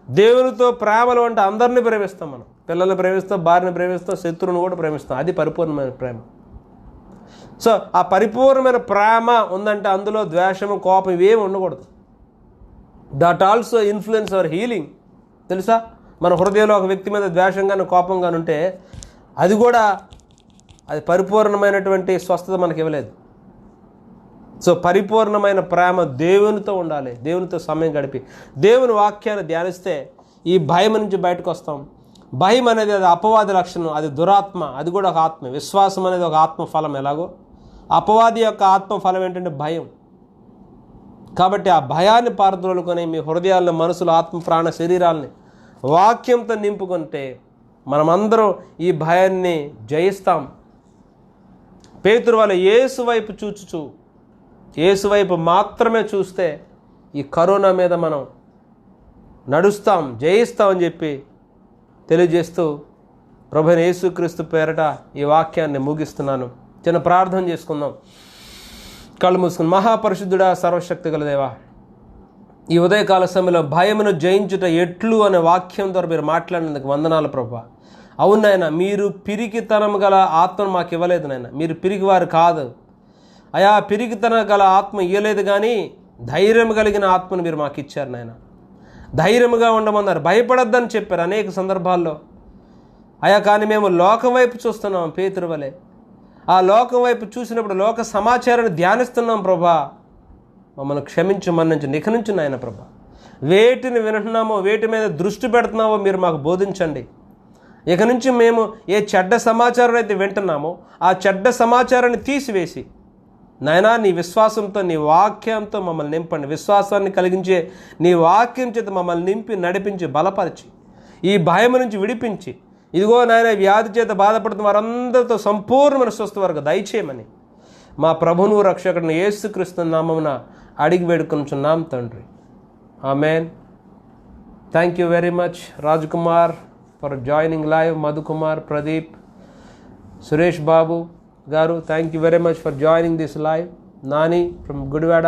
దేవునితో ప్రేమలో ఉంటే అందరినీ ప్రేమిస్తాం. మనం పిల్లల్ని ప్రేమిస్తాం, భార్యని ప్రేమిస్తాం, శత్రువుని కూడా ప్రేమిస్తాం. అది పరిపూర్ణమైన ప్రేమ. సో ఆ పరిపూర్ణమైన ప్రేమ ఉందంటే అందులో ద్వేషము, కోపం ఇవేమి ఉండకూడదు. That also influence our healing. తెలుసా? మన హృదయంలో ఒక వ్యక్తి మీద ద్వేషంగాను, కోపంగాను ఉంటే అది పరిపూర్ణమైనటువంటి స్వస్థత మనకి ఇవ్వలేదు. సో పరిపూర్ణమైన ప్రేమ దేవునితో ఉండాలి. దేవునితో సమయం గడిపి దేవుని వాక్యాన్ని ధ్యానిస్తే ఈ భయం నుంచి బయటకు వస్తాం. భయం అనేది అది అపవాది లక్షణం, అది దురాత్మ, అది కూడా ఒక ఆత్మ. విశ్వాసం అనేది ఒక ఆత్మ ఫలం. ఎలాగో అపవాది యొక్క ఆత్మ ఫలం ఏంటంటే భయం. కాబట్టి ఆ భయాన్ని పారద్రోలుకొని మీ హృదయాలను, మనసులు, ఆత్మ, ప్రాణ, శరీరాలని వాక్యంతో నింపుకుంటే మనమందరం ఈ భయాన్ని జయిస్తాం. పేతురు వాళ్ళు యేసు వైపు చూచుచు, యేసు వైపు మాత్రమే చూస్తే ఈ కరోనా మీద మనం నడుస్తాం, జయిస్తామని చెప్పి తెలియజేస్తూ ప్రభువైన యేసుక్రీస్తు పేరట ఈ వాక్యాన్ని ముగిస్తున్నాను. చిన్న ప్రార్థన చేసుకుందాం. కళ్ళు మూసుకుని. మహాపరిశుద్ధుడా, సర్వశక్తి గల దేవా, ఈ ఉదయకాల సమయంలో భయమును జయించుట ఎట్లు అనే వాక్యం ద్వారా మీరు మాట్లాడినందుకు వందనాలు ప్రభువా. అవును నాయన, మీరు పిరికితనం గల ఆత్మను మాకు ఇవ్వలేదు నాయన. మీరు పిరికివారు కాదు అయా. పిరికితనం గల ఆత్మ ఇవ్వలేదు, కానీ ధైర్యం కలిగిన ఆత్మను మీరు మాకు ఇచ్చారు నాయన. ధైర్యముగా ఉండమన్నారు, భయపడొద్దని చెప్పారు అనేక సందర్భాల్లో అయా. కానీ మేము లోకం వైపు చూస్తున్నాం పేతురు వలె. ఆ లోకం వైపు చూసినప్పుడు లోక సమాచారాన్ని ధ్యానిస్తున్నాం ప్రభా. మమ్మల్ని క్షమించు, మన్నించు, నిఖనించు నాయన ప్రభా. వేటిని వింటున్నామో, వేటి మీద దృష్టి పెడుతున్నామో మీరు మాకు బోధించండి. ఇక నుంచి మేము ఏ చెడ్డ సమాచారం అయితే వింటున్నామో ఆ చెడ్డ సమాచారాన్ని తీసివేసి నాయనా నీ విశ్వాసంతో, నీ వాక్యంతో మమ్మల్ని నింపండి. విశ్వాసాన్ని కలిగించే నీ వాక్యం చేత మమ్మల్ని నింపి, నడిపించి, బలపరిచి, ఈ భయం నుంచి విడిపించి, ఇదిగో నాయన వ్యాధి చేత బాధపడుతున్న వారందరితో సంపూర్ణమైన స్వస్థ వరకు దయచేయమని మా ప్రభువును రక్షకుడిని యేసుక్రీస్తు నామమున అడిగి వేడుకొనుచున్నాం తండ్రి. Amen. Thank you very much Rajkumar for joining live. Madhukumar, Pradeep, Suresh Babu గారు, thank you very much for joining this live. Nani from Gudivada,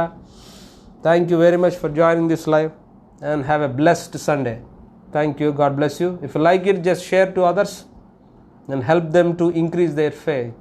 thank you very much for joining this live and have a blessed Sunday. Thank you. God bless you. If you like it, just share to others and help them to increase their faith.